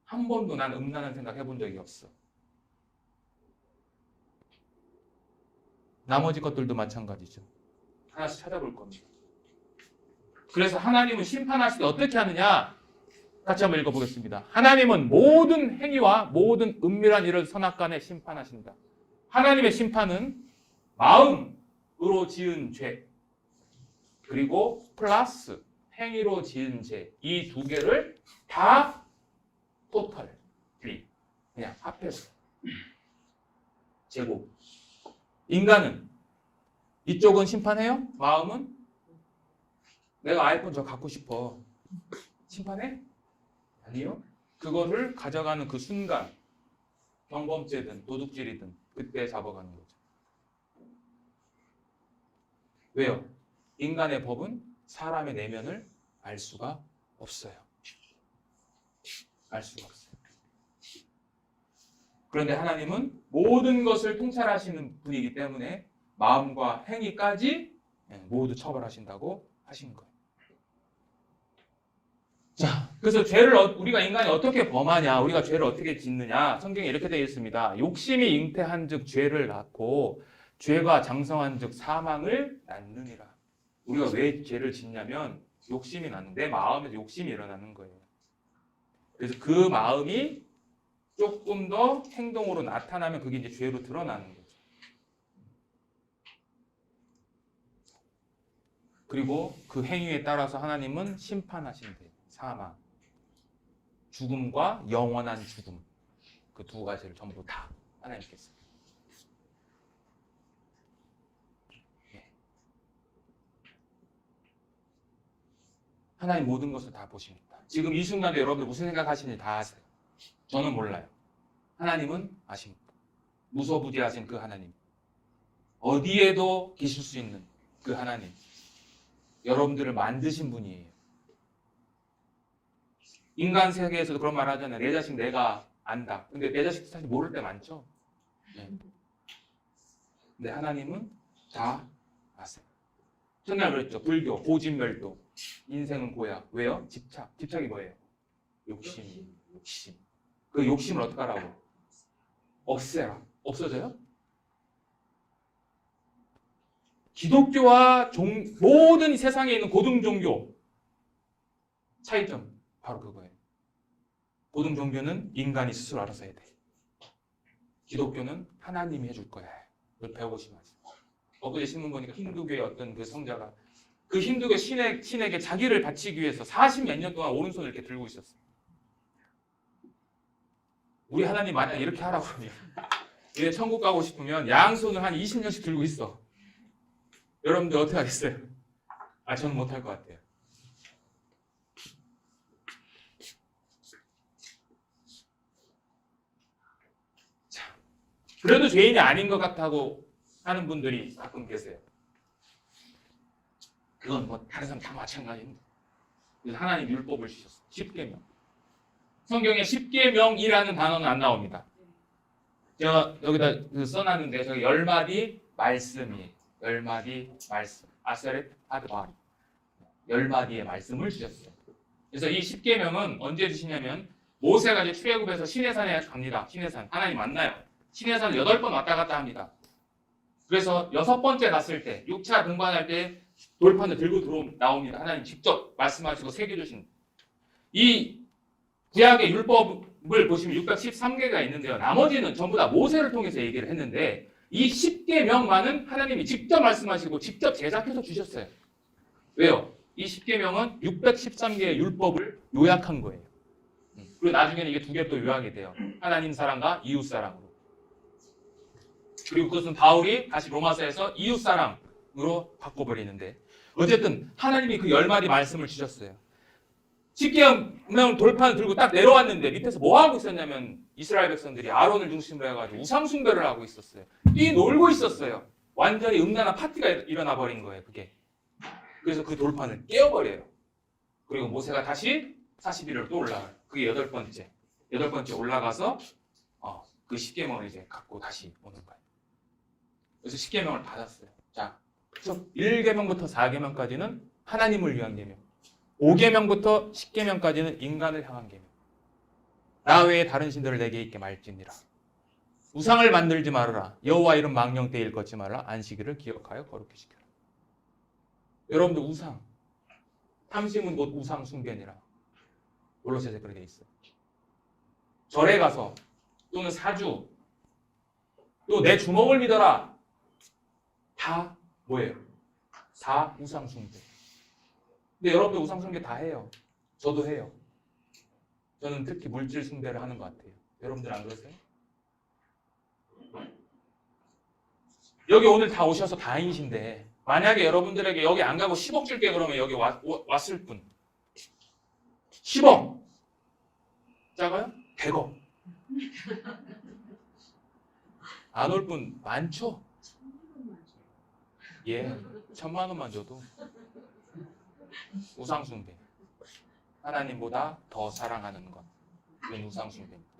한 번도 난 음란한 생각 해본 적이 없어. 나머지 것들도 마찬가지죠. 하나씩 찾아볼 겁니다. 그래서 하나님은 심판하실 때 어떻게 하느냐? 같이 한번 읽어보겠습니다. 하나님은 모든 행위와 모든 은밀한 일을 선악간에 심판하신다. 하나님의 심판은 마음으로 지은 죄 그리고 플러스 행위로 지은 죄 이 두 개를 다 토탈리 그냥 합해서 제곱. 인간은 이쪽은 심판해요? 마음은 내가 아이폰 저 갖고 싶어. 심판해? 아니요. 그거를 가져가는 그 순간 경범죄든 도둑질이든 그때 잡아가는 거죠. 왜요? 인간의 법은 사람의 내면을 알 수가 없어요. 알 수가 없어요. 그런데 하나님은 모든 것을 통찰하시는 분이기 때문에 마음과 행위까지 모두 처벌하신다고 하신 거예요. 자, 그래서 죄를 우리가 인간이 어떻게 범하냐, 우리가 죄를 어떻게 짓느냐, 성경에 이렇게 되어 있습니다. 욕심이 잉태한즉 죄를 낳고 죄가 장성한즉 사망을 낳느니라. 우리가 왜 죄를 짓냐면 욕심이 나는 내 마음에서 욕심이 일어나는 거예요. 그래서 그 마음이 조금 더 행동으로 나타나면 그게 이제 죄로 드러나는 거죠. 그리고 그 행위에 따라서 하나님은 심판하신대요. 사망, 죽음과 영원한 죽음 그 두 가지를 전부 다 하나님께서. 하나님 모든 것을 다 보십니다. 지금 이 순간에 여러분들 무슨 생각하시는지 다 아세요. 저는 몰라요. 하나님은 아십니다. 무소부지하신 그 하나님. 어디에도 계실 수 있는 그 하나님. 여러분들을 만드신 분이에요. 인간 세계에서도 그런 말 하잖아요. 내 자식 내가 안다. 근데 내 자식 사실 모를 때 많죠. 네. 근데 하나님은 다 아세요. 첫날 그랬죠. 불교, 고진멸도. 인생은 고야. 왜요? 집착. 집착이 뭐예요? 욕심. 그 욕심을 어떻게 하라고? 없애라. 없어져요? 기독교와 모든 세상에 있는 고등 종교 차이점 바로 그거예요. 고등 종교는 인간이 스스로 알아서 해야 돼. 기독교는 하나님이 해줄 거야. 그걸 배워보시면 아세요. 엊그제 신문 보니까 힌두교의 어떤 그 성자가 그 힌두교 신에게 자기를 바치기 위해서 40몇 년 동안 오른손을 이렇게 들고 있었어요. 우리 하나님 만약 이렇게 하라고 그러면 얘 천국 가고 싶으면 양손을 한 20년씩 들고 있어. 여러분들 어떻게 하겠어요? 저는 못할 것 같아요. 자, 그래도 죄인이 아닌 것 같다고 하는 분들이 가끔 계세요. 그건 뭐 다른 사람 다 마찬가지인데. 그래서 하나님 율법을 주셨어요. 10계명. 성경에 10계명이라는 단어는 안 나옵니다. 제가 여기다 써놨는데 저기 10마디 말씀이에요. 10마디 말씀. 아세렛 아드바리. 10마디의 말씀을 주셨어요. 그래서 이 10계명은 언제 주시냐면 모세가 이제 출애굽에서 시내산에 갑니다. 시내산. 하나님 만나요. 시내산을 8번 왔다 갔다 합니다. 그래서 6번째 갔을 때 6차 등반할 때 돌판을 들고 나옵니다. 하나님 직접 말씀하시고 새겨주신 이 구약의 율법을 보시면 613개가 있는데요. 나머지는 전부 다 모세를 통해서 얘기를 했는데 이 10계명만은 하나님이 직접 말씀하시고 직접 제작해서 주셨어요. 왜요? 이 10계명은 613개의 율법을 요약한 거예요. 그리고 나중에는 이게 2개 또 요약이 돼요. 하나님 사랑과 이웃 사랑으로. 그리고 그것은 바울이 다시 로마서에서 이웃 사랑으로 바꿔버리는데 어쨌든 하나님이 그 10마디 말씀을 주셨어요. 10계명 돌판을 들고 딱 내려왔는데 밑에서 뭐 하고 있었냐면 이스라엘 백성들이 아론을 중심으로 해가지고 우상 숭배를 하고 있었어요. 뛰놀고 있었어요. 완전히 음란한 파티가 일어나 버린 거예요. 그게. 그래서 그 돌판을 깨어버려요. 그리고 모세가 다시 41을 또 올라가요. 그게 8번째 올라가서 그 10계명을 이제 갖고 다시 오는 거예요. 그래서 10계명을 받았어요. 자, 1계명부터 4계명까지는 하나님을 위한 계명. 5계명부터 10계명까지는 인간을 향한 계명. 나 외에 다른 신들을 내게 있게 말지니라. 우상을 만들지 말아라. 여호와 이름 망령되이 일컫지 말라. 안식일을 기억하여 거룩히 지켜라. 여러분들 우상, 탐심은 곧 우상 숭배니라. 골로새서에 그렇게 돼 있어요. 절에 가서 또는 사주 또 내 주먹을 믿어라. 다 뭐예요? 다 우상 숭배. 근데 여러분들 우상 숭배 다 해요. 저도 해요. 저는 특히 물질 숭배를 하는 것 같아요. 여러분들 안 그러세요? 여기 오늘 다 오셔서 다행이신데 만약에 여러분들에게 여기 안 가고 10억 줄게 그러면 여기 왔을 분 10억 작아요? 100억 안 올 분 많죠? 예, 1000만 원만 줘도 우상숭배. 하나님보다 더 사랑하는 것. 이건 우상숭배입니다.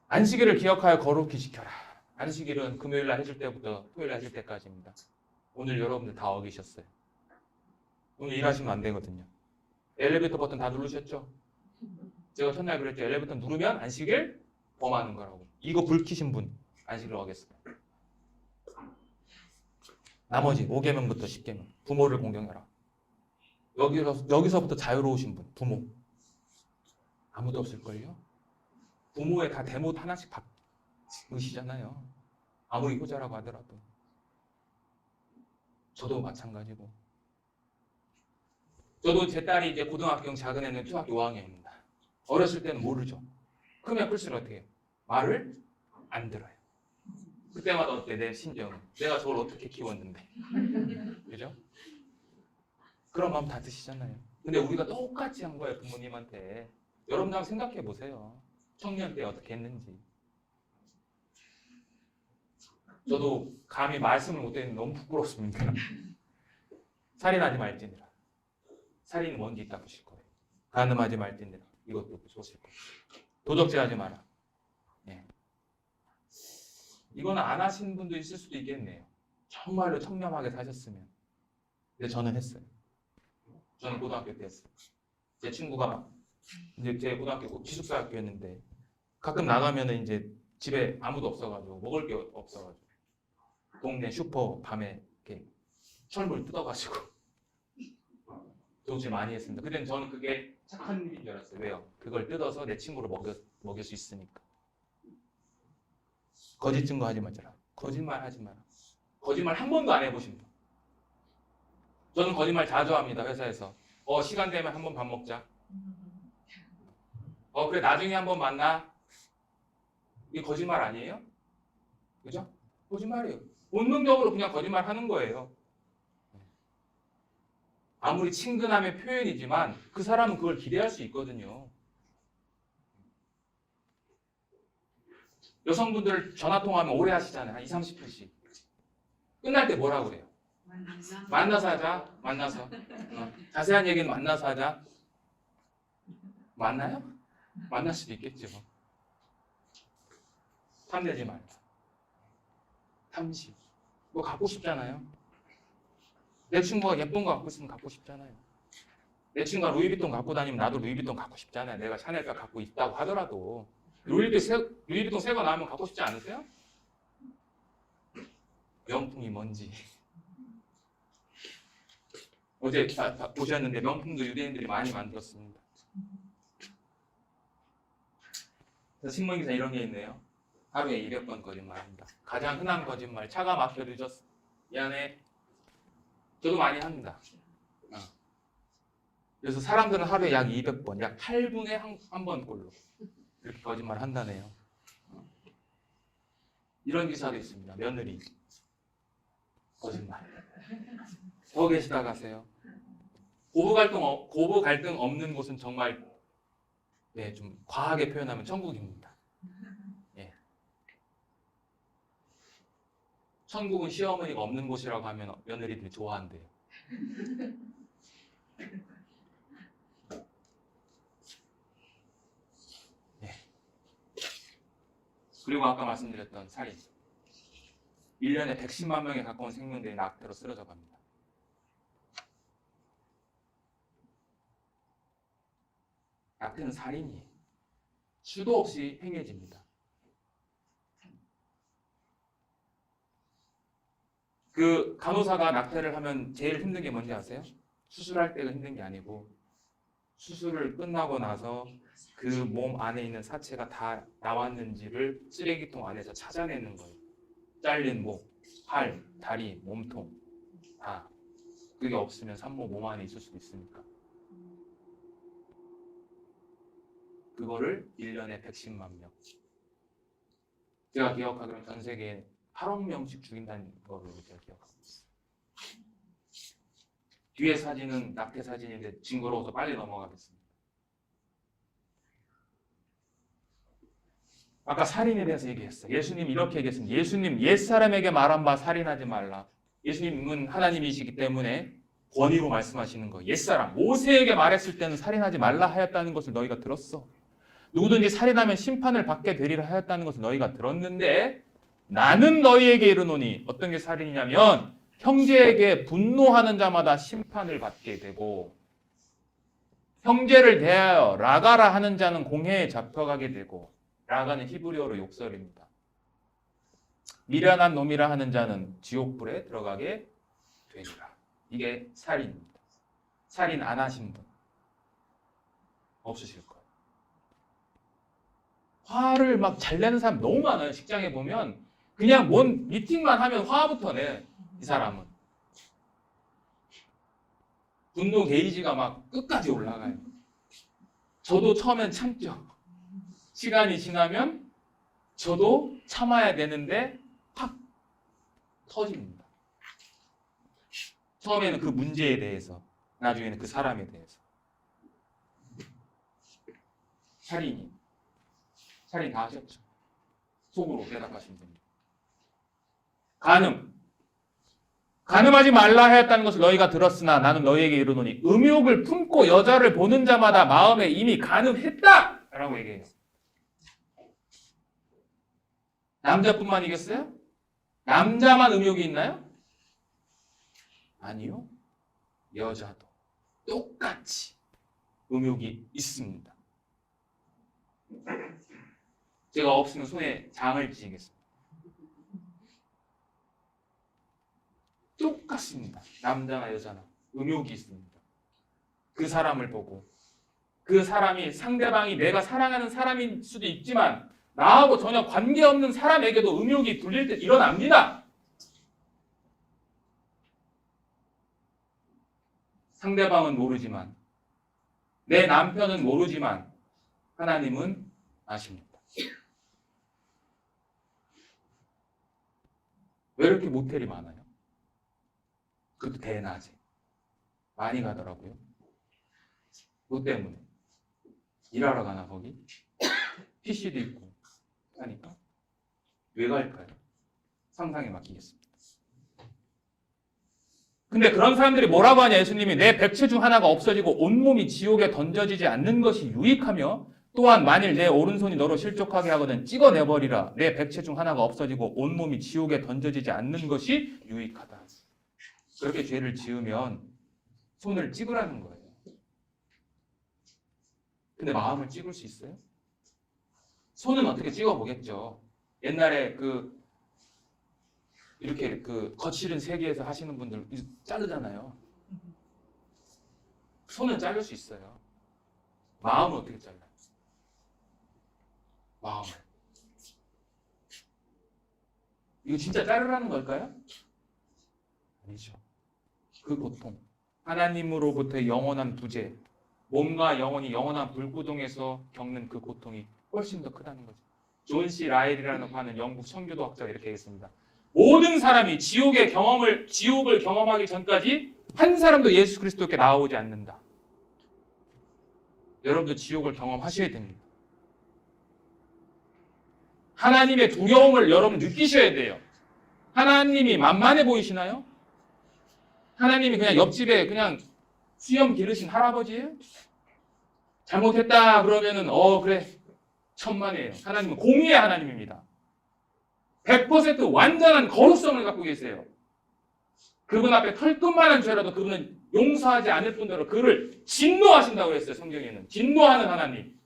안식일을 기억하여 거룩히 지켜라. 안식일은 금요일날 해줄 때부터 토요일날 해줄 때까지입니다. 오늘 여러분들 다 어기셨어요. 오늘 일하시면 안 되거든요. 엘리베이터 버튼 다 누르셨죠? 제가 첫날 그랬죠. 엘리베이터 누르면 안식일 범하는 거라고. 이거 불 켜신 분 안식일 어겠어요. 나머지 5계명부터 10계명. 부모를 공경해라. 여기서부터 자유로우신 분, 부모. 아무도 없을걸요? 부모에 다 대못 하나씩 박으시잖아요. 아무리 효자라고 하더라도. 저도 마찬가지고. 저도 제 딸이 이제 고등학교 작은 애는 중학교 5학년입니다. 어렸을 때는 모르죠. 크면 클수록 어떻게 해요? 말을 안 들어요. 그때마다 어때? 내 심정은. 내가 저걸 어떻게 키웠는데. 그죠? 그런 마음 다 드시잖아요. 근데 우리가 똑같이 한 거예요. 부모님한테. 여러분들 한번 생각해 보세요. 청년 때 어떻게 했는지. 저도 감히 말씀을 못했는데 너무 부끄럽습니다. 살인하지 말지니라. 살인은 뭔지 이따 보실 거예요. 간음하지 말지니라. 이것도 보실 거예요. 도적질하지 마라. 예. 이거는 안 하신 분도 있을 수도 있겠네요. 정말로 청렴하게 사셨으면. 근데 저는 했어요. 저는 고등학교 때 했어요. 제 친구가 이제 제 고등학교 기숙사 학교였는데 가끔 나가면은 이제 집에 아무도 없어가지고 먹을 게 없어가지고 동네 슈퍼 밤에 이렇게 철물 뜯어가지고 도저히 많이 했습니다. 그때는 저는 그게 착한 일인 줄 알았어요. 왜요? 그걸 뜯어서 내 친구를 먹일 수 있으니까. 거짓 증거하지 마라. 거짓말 하지 마라. 거짓말 한 번도 안 해보신 분. 저는 거짓말 자주 합니다. 회사에서. 시간 되면 한번 밥 먹자. 그래 나중에 한번 만나. 이게 거짓말 아니에요? 그죠? 거짓말이에요. 본능적으로 그냥 거짓말 하는 거예요. 아무리 친근함의 표현이지만 그 사람은 그걸 기대할 수 있거든요. 여성분들 전화통화하면 오래 하시잖아요. 한 20-30분씩. 끝날 때 뭐라고 그래요? 만나서 하자. 만나서. 자세한 얘기는 만나서 하자. 만나요? 만날 수도 있겠지 뭐. 탐내지 말자. 탐시. 뭐 갖고 싶잖아요. 내 친구가 예쁜 거 갖고 있으면 갖고 싶잖아요. 내 친구가 루이비통 갖고 다니면 나도 루이비통 갖고 싶잖아요. 내가 샤넬백 갖고 있다고 하더라도. 루이비통 새 거 나오면 갖고 싶지 않으세요? 명품이 뭔지. 어제 보셨는데 명품도 유대인들이 많이 만들었습니다. 그래서 신문기사 이런 게 있네요. 하루에 200번 거짓말합니다. 가장 흔한 거짓말. 차가 막혀 늦었어. 미안해. 저도 많이 합니다. 그래서 사람들은 하루에 약 200번, 약 8분에 한 번꼴로 이렇게 거짓말 한다네요. 이런 기사도 있습니다. 며느리 거짓말. 더 계시다 가세요. 고부 갈등 없는 곳은 정말 좀 과하게 표현하면 천국입니다. 예. 천국은 시어머니가 없는 곳이라고 하면 며느리들이 좋아한대요. 예. 그리고 아까 말씀드렸던 살인. 1년에 110만 명에 가까운 생명들이 낙태로 쓰러져 갑니다. 낙태는 살인이에요. 수도 없이 행해집니다. 그 간호사가 낙태를 하면 제일 힘든 게 뭔지 아세요? 수술할 때가 힘든 게 아니고 수술을 끝나고 나서 그 몸 안에 있는 사체가 다 나왔는지를 쓰레기통 안에서 찾아내는 거예요. 잘린 목, 팔, 다리, 몸통 다. 그게 없으면 산모 몸 안에 있을 수도 있으니까. 그거를 1년에 110만 명. 제가 기억하기로는 전 세계에 8억 명씩 죽인다는 거로 제가 기억하고 있어요. 뒤에 사진은 낙태 사진인데 징그러워서 빨리 넘어가겠습니다. 아까 살인에 대해서 얘기했어요. 예수님 이렇게 얘기했습니다. 예수님 옛사람에게 말한 바 살인하지 말라. 예수님은 하나님이시기 때문에 권위로 말씀하시는 거예요. 옛사람 모세에게 말했을 때는 살인하지 말라 하였다는 것을 너희가 들었어. 누구든지 살인하면 심판을 받게 되리라 하였다는 것을 너희가 들었는데 나는 너희에게 이르노니 어떤 게 살인이냐면 형제에게 분노하는 자마다 심판을 받게 되고 형제를 대하여 라가라 하는 자는 공회에 잡혀가게 되고 라가는 히브리어로 욕설입니다. 미련한 놈이라 하는 자는 지옥불에 들어가게 되리라. 이게 살인입니다. 살인 안 하신 분 없으실 거예요. 화를 막 잘 내는 사람 너무 많아요. 직장에 보면 그냥 뭔 미팅만 하면 화부터 내. 이 사람은 분노 게이지가 막 끝까지 올라가요. 저도 처음엔 참죠. 시간이 지나면 저도 참아야 되는데 확 터집니다. 처음에는 그 문제에 대해서, 나중에는 그 사람에 대해서. 살인 다 하셨죠. 속으로 대답하시면 됩니다. 간음하지 말라 하였다는 것을 너희가 들었으나 나는 너희에게 이르노니 음욕을 품고 여자를 보는 자마다 마음에 이미 간음했다! 라고 얘기해요. 남자뿐만이겠어요? 남자만 음욕이 있나요? 아니요. 여자도 똑같이 음욕이 있습니다. 제가 없으면 손에 장을 지겠습니다. 똑같습니다. 남자나 여자나 음욕이 있습니다. 그 사람을 보고 그 사람이 상대방이 내가 사랑하는 사람일 수도 있지만 나하고 전혀 관계없는 사람에게도 음욕이 불릴 때 일어납니다. 상대방은 모르지만 내 남편은 모르지만 하나님은 아십니다. 왜 이렇게 모텔이 많아요? 그것도 대낮에 많이 가더라고요. 뭐 때문에? 일하러 가나 거기? PC도 있고 하니까 왜 갈까요? 상상에 맡기겠습니다. 근데 그런 사람들이 뭐라고 하냐? 예수님이 내 백체 중 하나가 없어지고 온몸이 지옥에 던져지지 않는 것이 유익하며 또한 만일 내 오른손이 너로 실족하게 하거든 찍어내버리라. 내 백체 중 하나가 없어지고 온몸이 지옥에 던져지지 않는 것이 유익하다. 그렇게 죄를 지으면 손을 찍으라는 거예요. 근데 마음을 찍을 수 있어요? 손은 어떻게 찍어보겠죠. 옛날에 이렇게 거칠은 세계에서 하시는 분들 자르잖아요. 손은 자를 수 있어요. 마음은 어떻게 잘라요? 마음을. 이거 진짜 자르라는 걸까요? 아니죠. 그 고통, 하나님으로부터의 영원한 부재, 몸과 영혼이 영원한 불구동에서 겪는 그 고통이 훨씬 더 크다는 거죠. 존 씨 라일이라는 하는 영국 선교도학자가 이렇게 했습니다. 모든 사람이 지옥을 경험하기 전까지 한 사람도 예수 그리스도께 나오지 않는다. 여러분도 지옥을 경험하셔야 됩니다. 하나님의 두려움을 여러분 느끼셔야 돼요. 하나님이 만만해 보이시나요? 하나님이 그냥 옆집에 그냥 수염 기르신 할아버지예요? 잘못했다 그러면은 그래 천만에요. 하나님은 공의의 하나님입니다. 100% 완전한 거룩성을 갖고 계세요. 그분 앞에 털끝만한 죄라도 그분은 용서하지 않을 뿐더러 그를 진노하신다고 했어요. 성경에는 진노하는 하나님.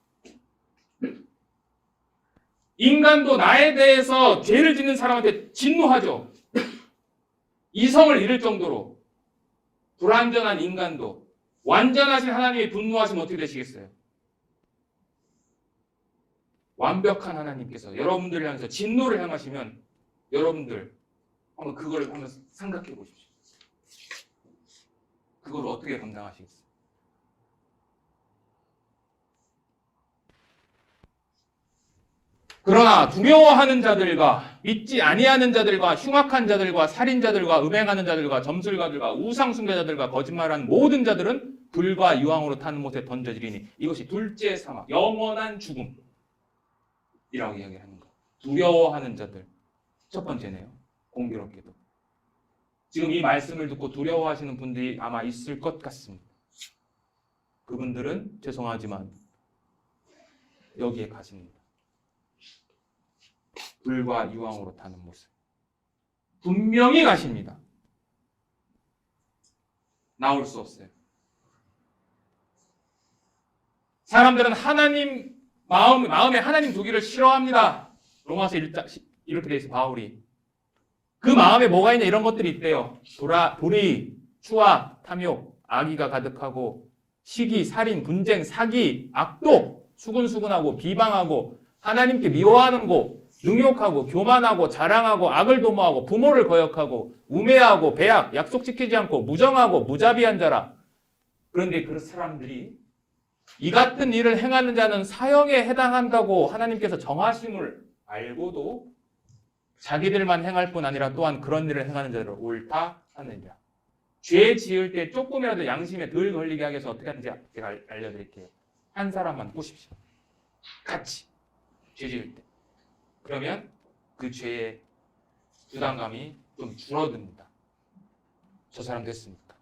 인간도 나에 대해서 죄를 짓는 사람한테 진노하죠. 이성을 잃을 정도로 불완전한 인간도 완전하신 하나님이 분노하시면 어떻게 되시겠어요? 완벽한 하나님께서 여러분들을 향해서 진노를 행하시면 여러분들 그걸 한번 생각해 보십시오. 그걸 어떻게 감당하시겠어요? 그러나 두려워하는 자들과 믿지 아니하는 자들과 흉악한 자들과 살인자들과 음행하는 자들과 점술가들과 우상숭배자들과 거짓말하는 모든 자들은 불과 유황으로 타는 못에 던져지리니 이것이 둘째 사막, 영원한 죽음이라고 이야기하는 거. 두려워하는 자들 첫 번째네요. 공교롭게도 지금 이 말씀을 듣고 두려워하시는 분들이 아마 있을 것 같습니다. 그분들은 죄송하지만 여기에 가십니다. 불과 유황으로 타는 모습. 분명히 가십니다. 나올 수 없어요. 사람들은 하나님 마음에 하나님 두기를 싫어합니다. 로마서 1장 이렇게 돼 있어요. 바울이. 그 마음에 뭐가 있냐 이런 것들이 있대요. 불의, 추악, 탐욕, 악의가 가득하고 시기, 살인, 분쟁, 사기, 악독, 수근수근하고 비방하고 하나님께 미워하는 거 능욕하고 교만하고 자랑하고 악을 도모하고 부모를 거역하고 우매하고 배악, 약속 지키지 않고 무정하고 무자비한 자라. 그런데 그 사람들이 이 같은 일을 행하는 자는 사형에 해당한다고 하나님께서 정하심을 알고도 자기들만 행할 뿐 아니라 또한 그런 일을 행하는 자들을 옳다 하느니라. 죄 지을 때 조금이라도 양심에 덜 걸리게 하기 위해서 어떻게 하는지 제가 알려드릴게요. 한 사람만 꼬십시오. 같이 죄 지을 때. 그러면 그 죄의 부담감이 좀 줄어듭니다. 저 사람 됐습니까?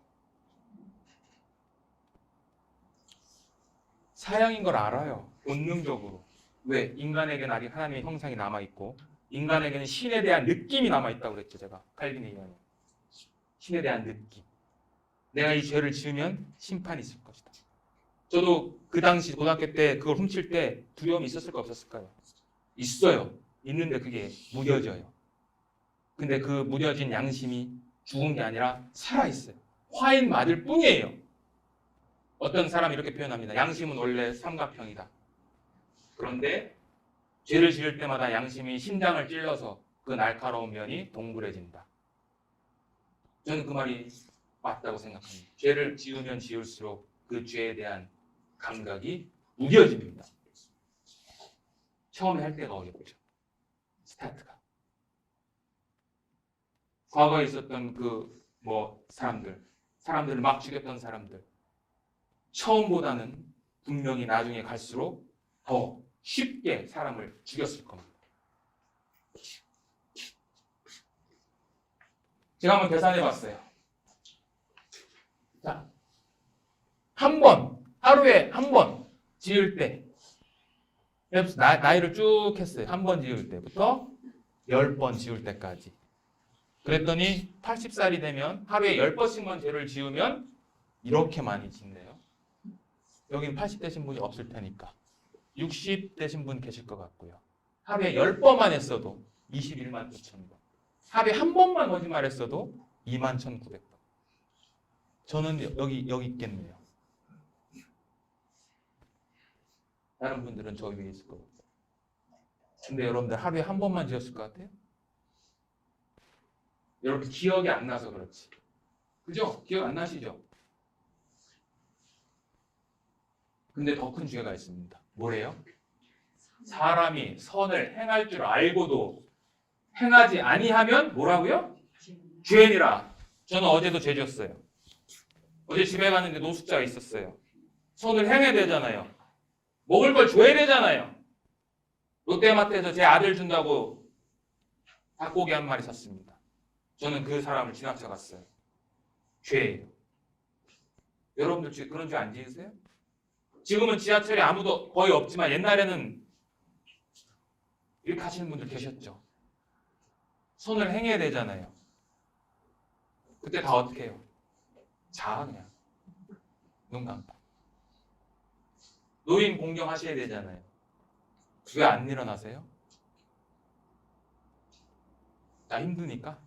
사형인 걸 알아요. 본능적으로. 왜? 인간에게는 아직 하나님의 형상이 남아있고 인간에게는 신에 대한 느낌이 남아있다고 그랬죠. 제가 칼빈의 이야기. 신에 대한 느낌. 내가 이 죄를 지으면 심판이 있을 것이다. 저도 그 당시 고등학교 때 그걸 훔칠 때 두려움이 있었을까 없었을까요? 있어요. 있는데 그게 무뎌져요. 근데 그 무뎌진 양심이 죽은 게 아니라 살아있어요. 화인 맞을 뿐이에요. 어떤 사람이 이렇게 표현합니다. 양심은 원래 삼각형이다. 그런데 죄를 지을 때마다 양심이 심장을 찔러서 그 날카로운 면이 동그래진다. 저는 그 말이 맞다고 생각합니다. 죄를 지으면 지을수록 그 죄에 대한 감각이 무뎌집니다. 처음에 할 때가 어렵죠. 스타트가. 과거에 있었던 사람들을 막 죽였던 사람들. 처음보다는 분명히 나중에 갈수록 더 쉽게 사람을 죽였을 겁니다. 제가 한번 계산해 봤어요. 자, 하루에 한 번 지을 때, 나이를 쭉 했어요. 한 번 지을 때부터 10번 지을 때까지. 그랬더니 80살이 되면 하루에 10번씩만 죄를 지으면 이렇게 많이 짓네요. 여기는 80 되신 분이 없을 테니까 60 되신 분 계실 것 같고요. 하루에 10번만 했어도 21만 9천 번. 하루에 한 번만 거짓말했어도 2만 1,900번. 저는 여기 있겠네요. 다른 분들은 저 위에 있을 거고. 근데 여러분들 하루에 한 번만 지었을 것 같아요? 여러분 기억이 안 나서 그렇지. 그죠? 기억 안 나시죠? 근데 더 큰 죄가 있습니다. 뭐래요? 사람이 선을 행할 줄 알고도 행하지 아니하면 뭐라고요? 죄니라. 저는 어제도 죄 지었어요. 어제 집에 갔는데 노숙자가 있었어요. 선을 행해야 되잖아요. 먹을 걸 줘야 되잖아요. 롯데마트에서 제 아들 준다고 닭고기 한 마리 샀습니다. 저는 그 사람을 지나쳐 갔어요. 죄예요. 여러분들 그런 죄 안 지으세요? 지금은 지하철에 아무도 거의 없지만 옛날에는 이렇게 하시는 분들 계셨죠. 선을 행해야 되잖아요. 그때 다 어떻게 해요? 자, 그냥 눈 감고. 노인 공경하셔야 되잖아요. 왜 안 일어나세요? 나 힘드니까?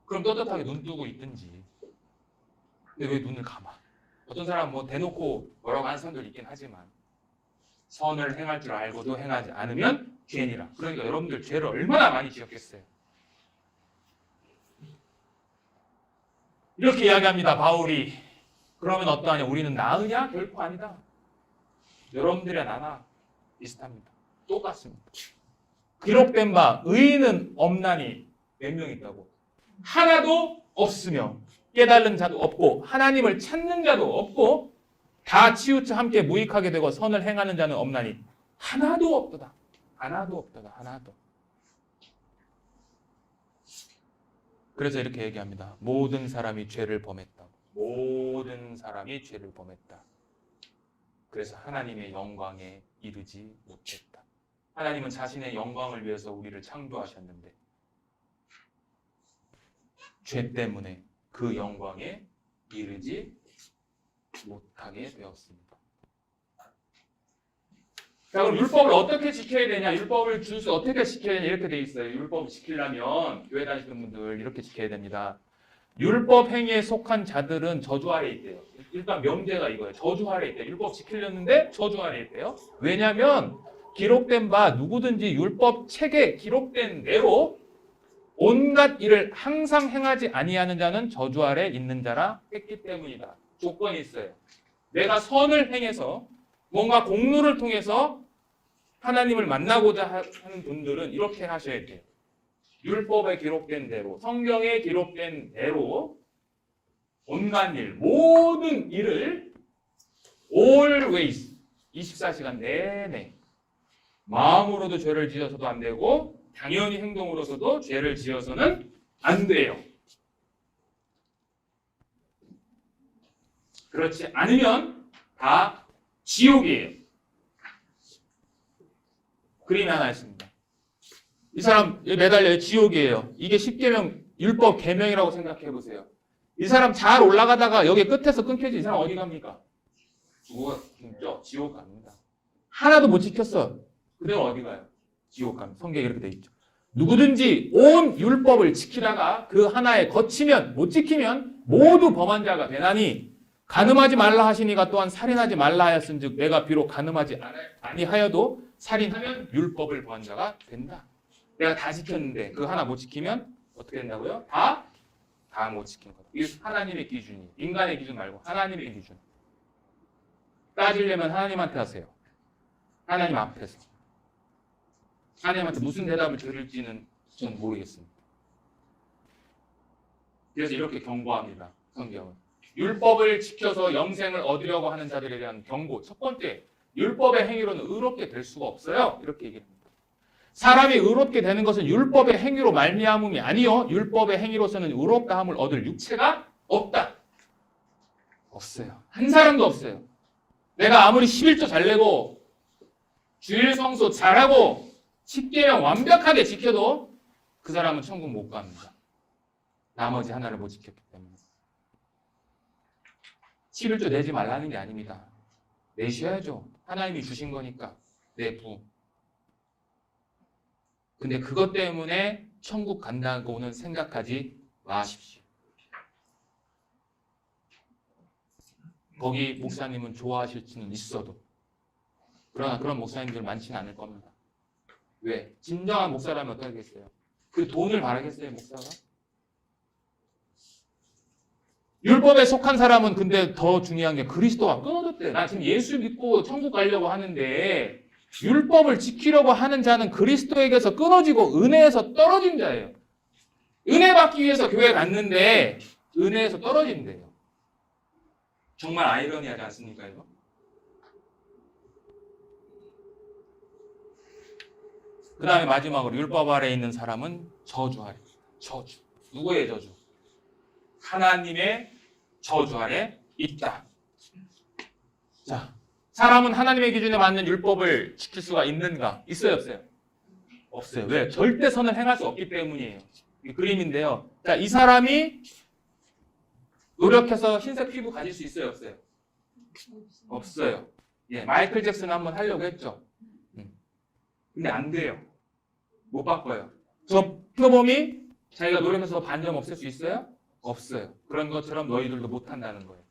그럼 떳떳하게 눈 뜨고 있든지. 근데 왜 눈을 감아? 어떤 사람은 뭐 대놓고 뭐라고 하는 사람들 있긴 하지만 선을 행할 줄 알고도 행하지 않으면 죄니라. 그러니까 여러분들 죄를 얼마나 많이 지었겠어요. 이렇게 이야기합니다. 바울이. 그러면 어떠하냐? 우리는 나으냐? 결코 아니다. 여러분들이나 나나 비슷합니다. 똑같습니다. 기록된 바 의인은 없나니 몇 명 있다고? 하나도 없으며 깨달은 자도 없고 하나님을 찾는 자도 없고 다 치우쳐 함께 무익하게 되고 선을 행하는 자는 없나니 하나도 없도다. 하나도 없도다. 하나도. 그래서 이렇게 얘기합니다. 모든 사람이 죄를 범했다고. 모든 사람이 죄를 범했다. 그래서 하나님의 영광에 이르지 못했다. 하나님은 자신의 영광을 위해서 우리를 창조하셨는데 죄 때문에 그 영광에 이르지 못하게 되었습니다. 자, 그럼 율법을 어떻게 지켜야 되냐? 율법을 준수 어떻게 지켜야 되냐? 이렇게 돼 있어요. 율법을 지키려면 교회 다니시는 분들 이렇게 지켜야 됩니다. 율법 행위에 속한 자들은 저주 아래 있대요. 일단 명제가 이거예요. 저주 아래 있대요. 율법 지키려는데 저주 아래 있대요. 왜냐하면 기록된 바 누구든지 율법 책에 기록된 대로 온갖 일을 항상 행하지 아니하는 자는 저주 아래 있는 자라 했기 때문이다. 조건이 있어요. 내가 선을 행해서 뭔가 공로를 통해서 하나님을 만나고자 하는 분들은 이렇게 하셔야 돼요. 율법에 기록된 대로, 성경에 기록된 대로 온갖 일, 모든 일을 always 24시간 내내 마음으로도 죄를 지어서도 안 되고 당연히 행동으로서도 죄를 지어서는 안 돼요. 그렇지 않으면 다 지옥이에요. 그림이 하나 있습니다. 이 사람 매달려요. 지옥이에요. 이게 10계명 율법 계명이라고 생각해 보세요. 이 사람 잘 올라가다가 여기 끝에서 끊겨지 이 사람 어디 갑니까? 죽죠. 지옥 갑니다. 하나도 못 지켰어. 그대로 어디 가요? 지옥 갑니다. 성경에 이렇게 돼 있죠. 누구든지 온 율법을 지키다가 그 하나에 거치면 못 지키면 모두 범한 자가 되나니 간음하지 말라 하시니가 또한 살인하지 말라 하였은즉 내가 비록 간음하지 아니하여도 살인하면 율법을 범한 자가 된다. 내가 다 지켰는데 그 하나 못 지키면 어떻게 된다고요? 다 못 지킨 것. 이게 하나님의 기준이 인간의 기준 말고 하나님의 기준. 따지려면 하나님한테 하세요. 하나님 앞에서. 하나님한테 무슨 대답을 드릴지는 저는 모르겠습니다. 그래서 이렇게 경고합니다. 성경은. 율법을 지켜서 영생을 얻으려고 하는 자들에 대한 경고. 첫 번째, 율법의 행위로는 의롭게 될 수가 없어요. 이렇게 얘기합니다. 사람이 의롭게 되는 것은 율법의 행위로 말미암음이 아니요. 율법의 행위로서는 의롭다함을 얻을 육체가 없다. 없어요. 한 사람도 없어요. 내가 아무리 11조 잘 내고 주일 성수 잘하고 10계명 완벽하게 지켜도 그 사람은 천국 못 갑니다. 나머지 하나를 못 지켰기 때문에. 11조 내지 말라는 게 아닙니다. 내셔야죠. 하나님이 주신 거니까. 내 부. 근데 그것 때문에 천국 간다고는 생각하지 마십시오. 거기 목사님은 좋아하실 수는 있어도 그러나 그런 목사님들 많지는 않을 겁니다. 왜? 진정한 목사라면 어떻게 하겠어요? 그 돈을 바라겠어요, 목사가? 율법에 속한 사람은 근데 더 중요한 게 그리스도가 끊어졌대. 나 지금 예수 믿고 천국 가려고 하는데 율법을 지키려고 하는 자는 그리스도에게서 끊어지고 은혜에서 떨어진 자예요. 은혜 받기 위해서 교회 갔는데 은혜에서 떨어진대요. 정말 아이러니하지 않습니까, 이거? 그 다음에 마지막으로 율법 아래에 있는 사람은 저주 아래. 저주. 누구의 저주? 하나님의 저주 아래 있다. 자, 사람은 하나님의 기준에 맞는 율법을 지킬 수가 있는가? 있어요, 없어요? 없어요. 왜? 절대 선을 행할 수 없기 때문이에요. 이 그림인데요. 자, 이 사람이 노력해서 흰색 피부 가질 수 있어요, 없어요? 없어요. 예, 마이클 잭슨 한번 하려고 했죠. 근데 안 돼요. 못 바꿔요. 저 표범이 자기가 노력해서 반점 없앨 수 있어요? 없어요. 그런 것처럼 너희들도 못 한다는 거예요.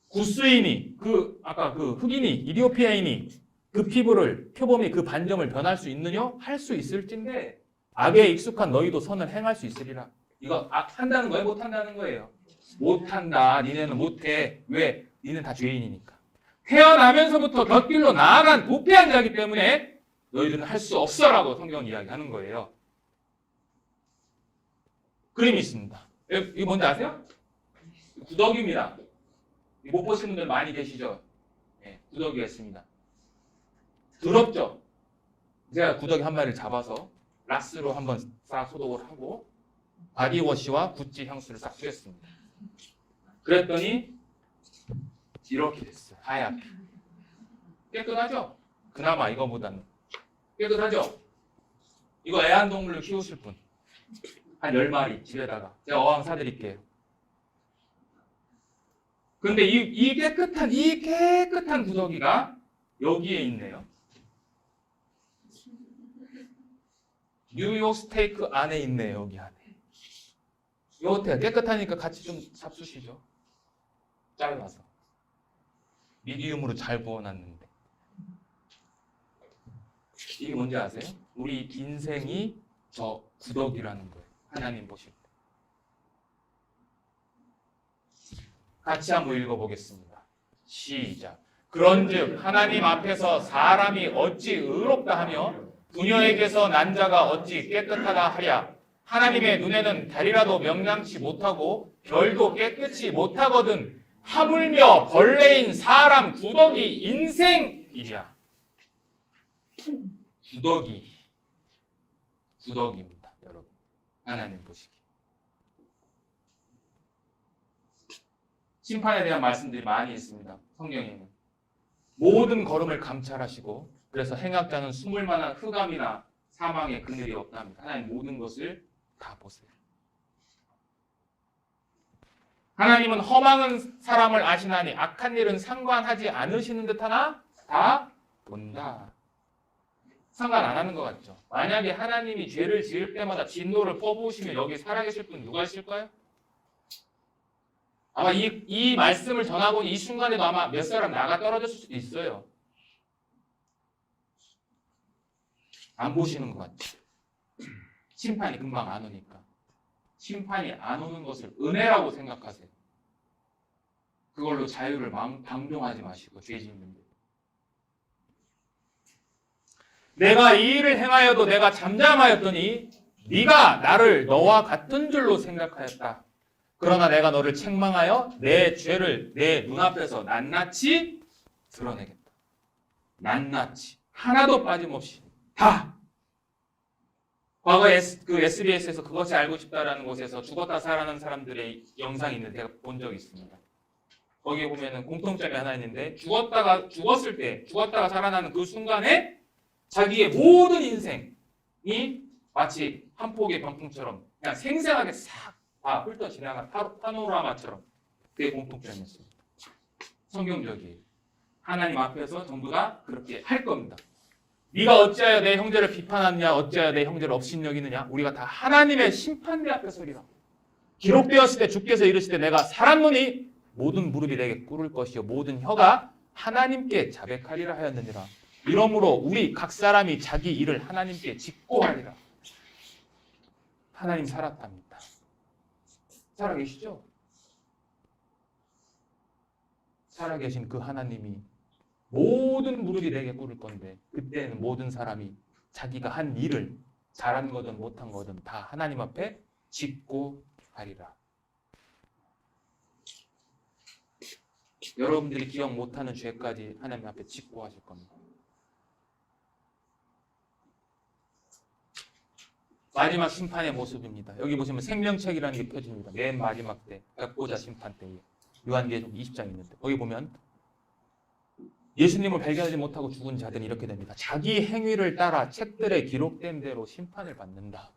구스인이, 아까 그 흑인이, 이디오피아인이 그 피부를, 표범이 그 반점을 변할 수 있느냐? 할 수 있을진데 악에 익숙한 너희도 선을 행할 수 있으리라. 이거 한다는 거예요? 못 한다는 거예요? 못 한다. 니네는 못 해. 왜? 니는 다 죄인이니까. 태어나면서부터 곁길로 나아간 부패한 자이기 때문에 너희들은 할 수 없어라고 성경은 이야기하는 거예요. 그림이 있습니다. 이거 뭔지 아세요? 구더기입니다. 못 보신 분들 많이 계시죠? 네, 구더기가 있습니다. 더럽죠? 제가 구더기 한 마리를 잡아서 락스로 한번 싹 소독을 하고 바디워시와 구찌 향수를 싹 뿌렸습니다. 그랬더니 이렇게 됐어요. 하얗게. 깨끗하죠? 그나마 이거보다는. 깨끗하죠? 이거 애완동물로 키우실 분. 한 10마리 집에다가. 제가 어항 사드릴게요. 근데 이 깨끗한 구더기가 여기에 있네요. 뉴욕 스테이크 안에 있네요, 여기 안에. 이거 어때요? 깨끗하니까 같이 좀 잡수시죠. 잘라서. 미디움으로 잘 구워놨는데. 이게 뭔지 아세요? 우리 인생이 저 구더기라는 거예요. 하나님 보실 때. 같이 한번 읽어보겠습니다. 시작. 그런즉 하나님 앞에서 사람이 어찌 의롭다 하며 부녀에게서 난 자가 어찌 깨끗하다 하랴. 하나님의 눈에는 달이라도 명랑치 못하고 별도 깨끗이 못하거든 하물며 벌레인 사람 구더기 인생이랴. 구더기입니다, 여러분. 하나님 보시기. 심판에 대한 말씀들이 많이 있습니다. 성경에는. 모든 걸음을 감찰하시고 그래서 행악자는 숨을 만한 흑암이나 사망의 그늘이 없답니다. 하나님 모든 것을 다 보세요. 하나님은 허망한 사람을 아시나니 악한 일은 상관하지 않으시는 듯하나 다 본다. 상관 안 하는 것 같죠? 만약에 하나님이 죄를 지을 때마다 진노를 퍼부으시면 여기 살아계실 분 누가 있을까요? 아마 이 말씀을 전하고 이 순간에도 아마 몇 사람 나가 떨어졌을 수도 있어요. 안 보시는 것 같죠? 심판이 금방 안 오니까. 심판이 안 오는 것을 은혜라고 생각하세요. 그걸로 자유를 방종하지 마시고 죄 짓는 데. 내가 이 일을 행하여도 내가 잠잠하였더니 네가 나를 너와 같은 줄로 생각하였다. 그러나 내가 너를 책망하여 내 죄를 내 눈앞에서 낱낱이 드러내겠다. 낱낱이 하나도 빠짐없이 다. 과거 SBS에서 그것이 알고 싶다라는 곳에서 죽었다 살아난 사람들의 영상이 있는데 제가 본 적이 있습니다. 거기에 보면은 공통점이 하나 있는데 죽었을 때 죽었다가 살아나는 그 순간에 자기의 모든 인생이 마치 한 폭의 병풍처럼 그냥 생생하게 싹 다 훑어 지나간 파노라마처럼 그게 공통점이었습니다. 성경적이에요. 하나님 앞에서 전부 다 그렇게 할 겁니다. 네가 어찌하여 내 형제를 비판하느냐 어찌하여 내 형제를 업신여기느냐 우리가 다 하나님의 심판대 앞에 서리라. 기록되었을 때 주께서 이르시되 내가 살았노니 모든 무릎이 내게 꿇을 것이요 모든 혀가 하나님께 자백하리라 하였느니라. 이러므로 우리 각 사람이 자기 일을 하나님께 짓고 하리라. 하나님 살았답니다. 살아계시죠? 살아계신 그 하나님이 모든 무릎이 내게 꿇을 건데 그때는 모든 사람이 자기가 한 일을 잘한 거든 못한 거든 다 하나님 앞에 짓고 하리라. 여러분들이 기억 못하는 죄까지 하나님 앞에 짓고 하실 겁니다. 마지막 심판의 모습입니다. 여기 보시면 생명책이라는 게 펴집니다. 맨 마지막 때, 백보자 심판 때에 요한계시록 20장 있는데 거기 보면 예수님을 발견하지 못하고 죽은 자들은 이렇게 됩니다. 자기 행위를 따라 책들에 기록된 대로 심판을 받는다.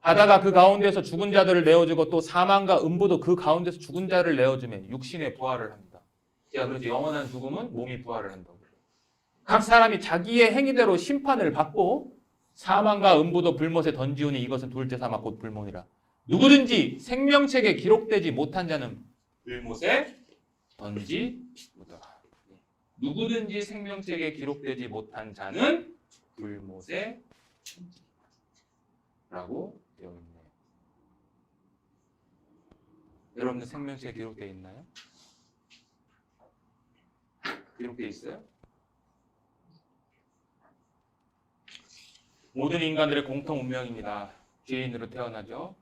하다가 그 가운데서 죽은 자들을 내어주고 또 사망과 음부도 그 가운데서 죽은 자를 내어주며 육신의 부활을 합니다. 제가 그래서 영원한 죽음은 몸이 부활을 한다고. 각 사람이 자기의 행위대로 심판을 받고 사망과 음부도 불못에 던지우니 이것은 둘째 사망 곧 불못이라. 누구든지 생명책에 기록되지 못한 자는 불못에 던지우더라. 누구든지 생명책에 기록되지 못한 자는 불못에 던지라고 되어 있네요. 여러분들 생명책에 기록되어 있나요? 기록되어 있어요? 모든 인간들의 공통 운명입니다. 죄인으로 태어나죠.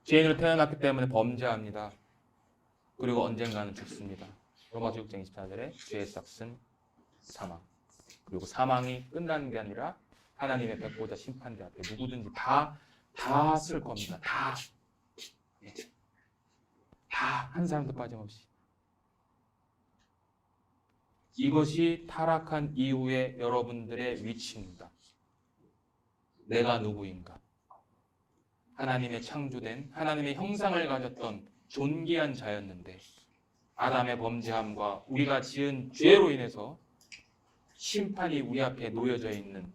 죄인으로 태어났기 때문에 범죄합니다. 그리고 언젠가는 죽습니다. 로마서 6장 24절에 죄의 삭은 사망. 그리고 사망이 끝나는 게 아니라 하나님의 백보자 심판대 앞에 누구든지 다 쓸 겁니다. 다 한 사람도 빠짐없이. 이것이 타락한 이후의 여러분들의 위치입니다. 내가 누구인가? 하나님의 창조된 하나님의 형상을 가졌던 존귀한 자였는데 아담의 범죄함과 우리가 지은 죄로 인해서 심판이 우리 앞에 놓여져 있는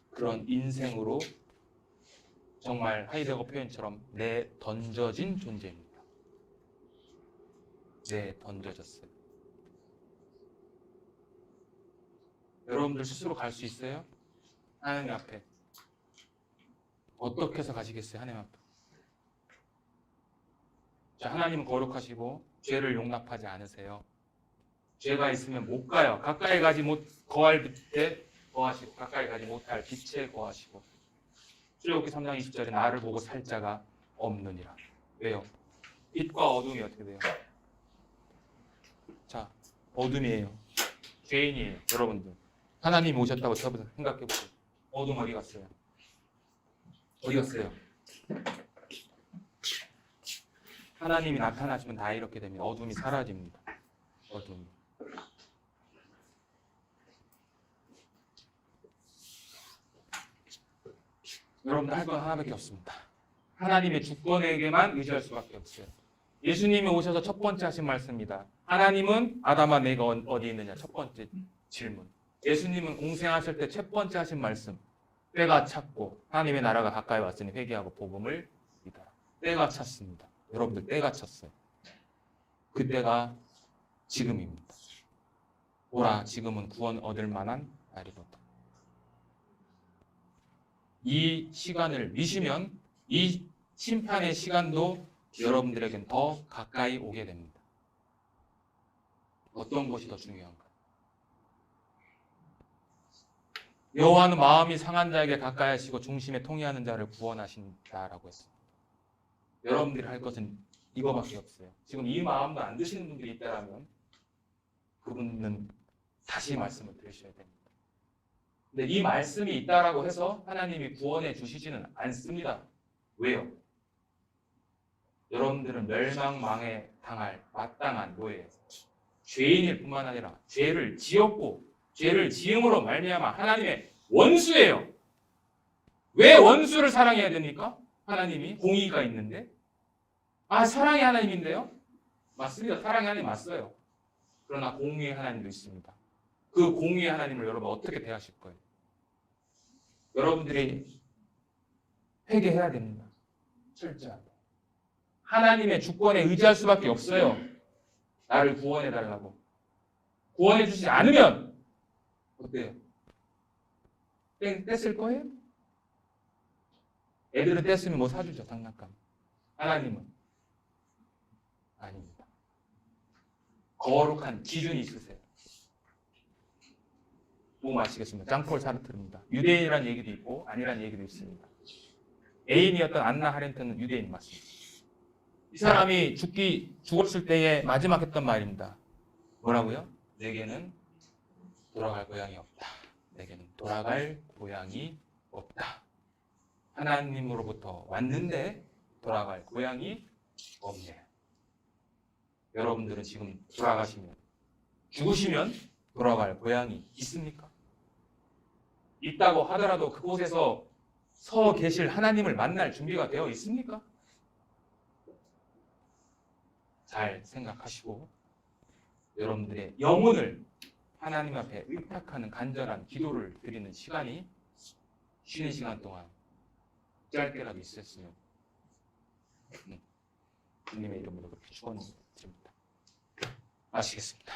그런 인생으로 정말 하이데거 표현처럼 내던져진 존재입니다. 내던져졌어요. 여러분들 스스로 갈 수 있어요? 하나님 앞에. 어떻게 해서 가시겠어요? 하나님 앞에. 자, 하나님은 거룩하시고 죄를 용납하지 않으세요. 죄가 있으면 못 가요. 가까이 가지 못 거할 빛에 거하시고 가까이 가지 못할 빛에 거하시고. 출애굽기 3장 20절에 나를 보고 살 자가 없느니라. 왜요? 빛과 어둠이 어떻게 돼요? 자, 어둠이에요. 죄인이에요. 여러분들. 하나님이 오셨다고 생각해보세요. 어둠 어디 갔어요? 어디 갔어요? 하나님이 나타나시면 다 이렇게 됩니다. 어둠이 사라집니다. 어둠이. 여러분들 할 건 하나밖에 없습니다. 하나님의 주권에게만 의지할 수밖에 없어요. 예수님이 오셔서 첫 번째 하신 말씀입니다. 하나님은 아담아 내가 어디 있느냐? 첫 번째 질문. 예수님은 공생하실 때 첫 번째 하신 말씀, 때가 찼고 하나님의 나라가 가까이 왔으니 회개하고 복음을 믿어라. 때가 찼습니다. 여러분들 때가 찼어요. 그 때가 지금입니다. 오라 지금은 구원 얻을 만한 날이로다. 이 시간을 미시면 이 심판의 시간도 여러분들에겐 더 가까이 오게 됩니다. 어떤 것이 더 중요한가? 여호와는 마음이 상한 자에게 가까이 하시고 중심에 통회하는 자를 구원하신다라고 했습니다. 여러분들이 할 것은 이거밖에 없어요. 지금 이 마음도 안 드시는 분들이 있다면 그분은 다시 말씀을 들으셔야 됩니다. 근데 이 말씀이 있다라고 해서 하나님이 구원해 주시지는 않습니다. 왜요? 여러분들은 멸망망에 당할 마땅한 뭐예요? 죄인일 뿐만 아니라 죄를 지었고 죄를 지음으로 말미암아 하나님의 원수예요. 왜 원수를 사랑해야 됩니까? 하나님이 공의가 있는데. 아, 사랑의 하나님인데요? 맞습니다. 사랑의 하나님 맞어요. 그러나 공의의 하나님도 있습니다. 그 공의의 하나님을 여러분 어떻게 대하실 거예요? 여러분들이 회개해야 됩니다. 철저하게. 하나님의 주권에 의지할 수밖에 없어요. 나를 구원해달라고. 구원해 주시지 않으면 어때요? 뗐을 거예요? 애들은 뗐으면 뭐 사주죠, 장난감. 하나님은 아닙니다. 거룩한 기준이 있으세요. 뭐 마시겠습니다. 장폴 사르트르입니다. 유대인이라는 얘기도 있고 아니라는 얘기도 있습니다. 애인이었던 안나 하렌트는 유대인 맞습니다. 이 사람이 죽었을 때에 마지막 했던 말입니다. 뭐라고요? 내게는 돌아갈 고향이 없다. 내게는 돌아갈 고향이 없다. 하나님으로부터 왔는데 돌아갈 고향이 없네. 여러분들은 지금 돌아가시면, 죽으시면 돌아갈 고향이 있습니까? 있다고 하더라도 그곳에서 서 계실 하나님을 만날 준비가 되어 있습니까? 잘 생각하시고 여러분들의 영혼을 하나님 앞에 의탁하는 간절한 기도를 드리는 시간이 쉬는 시간 동안 짧게라도 있었으면 주님의 이름으로 그렇게 축원드립니다. 마치겠습니다.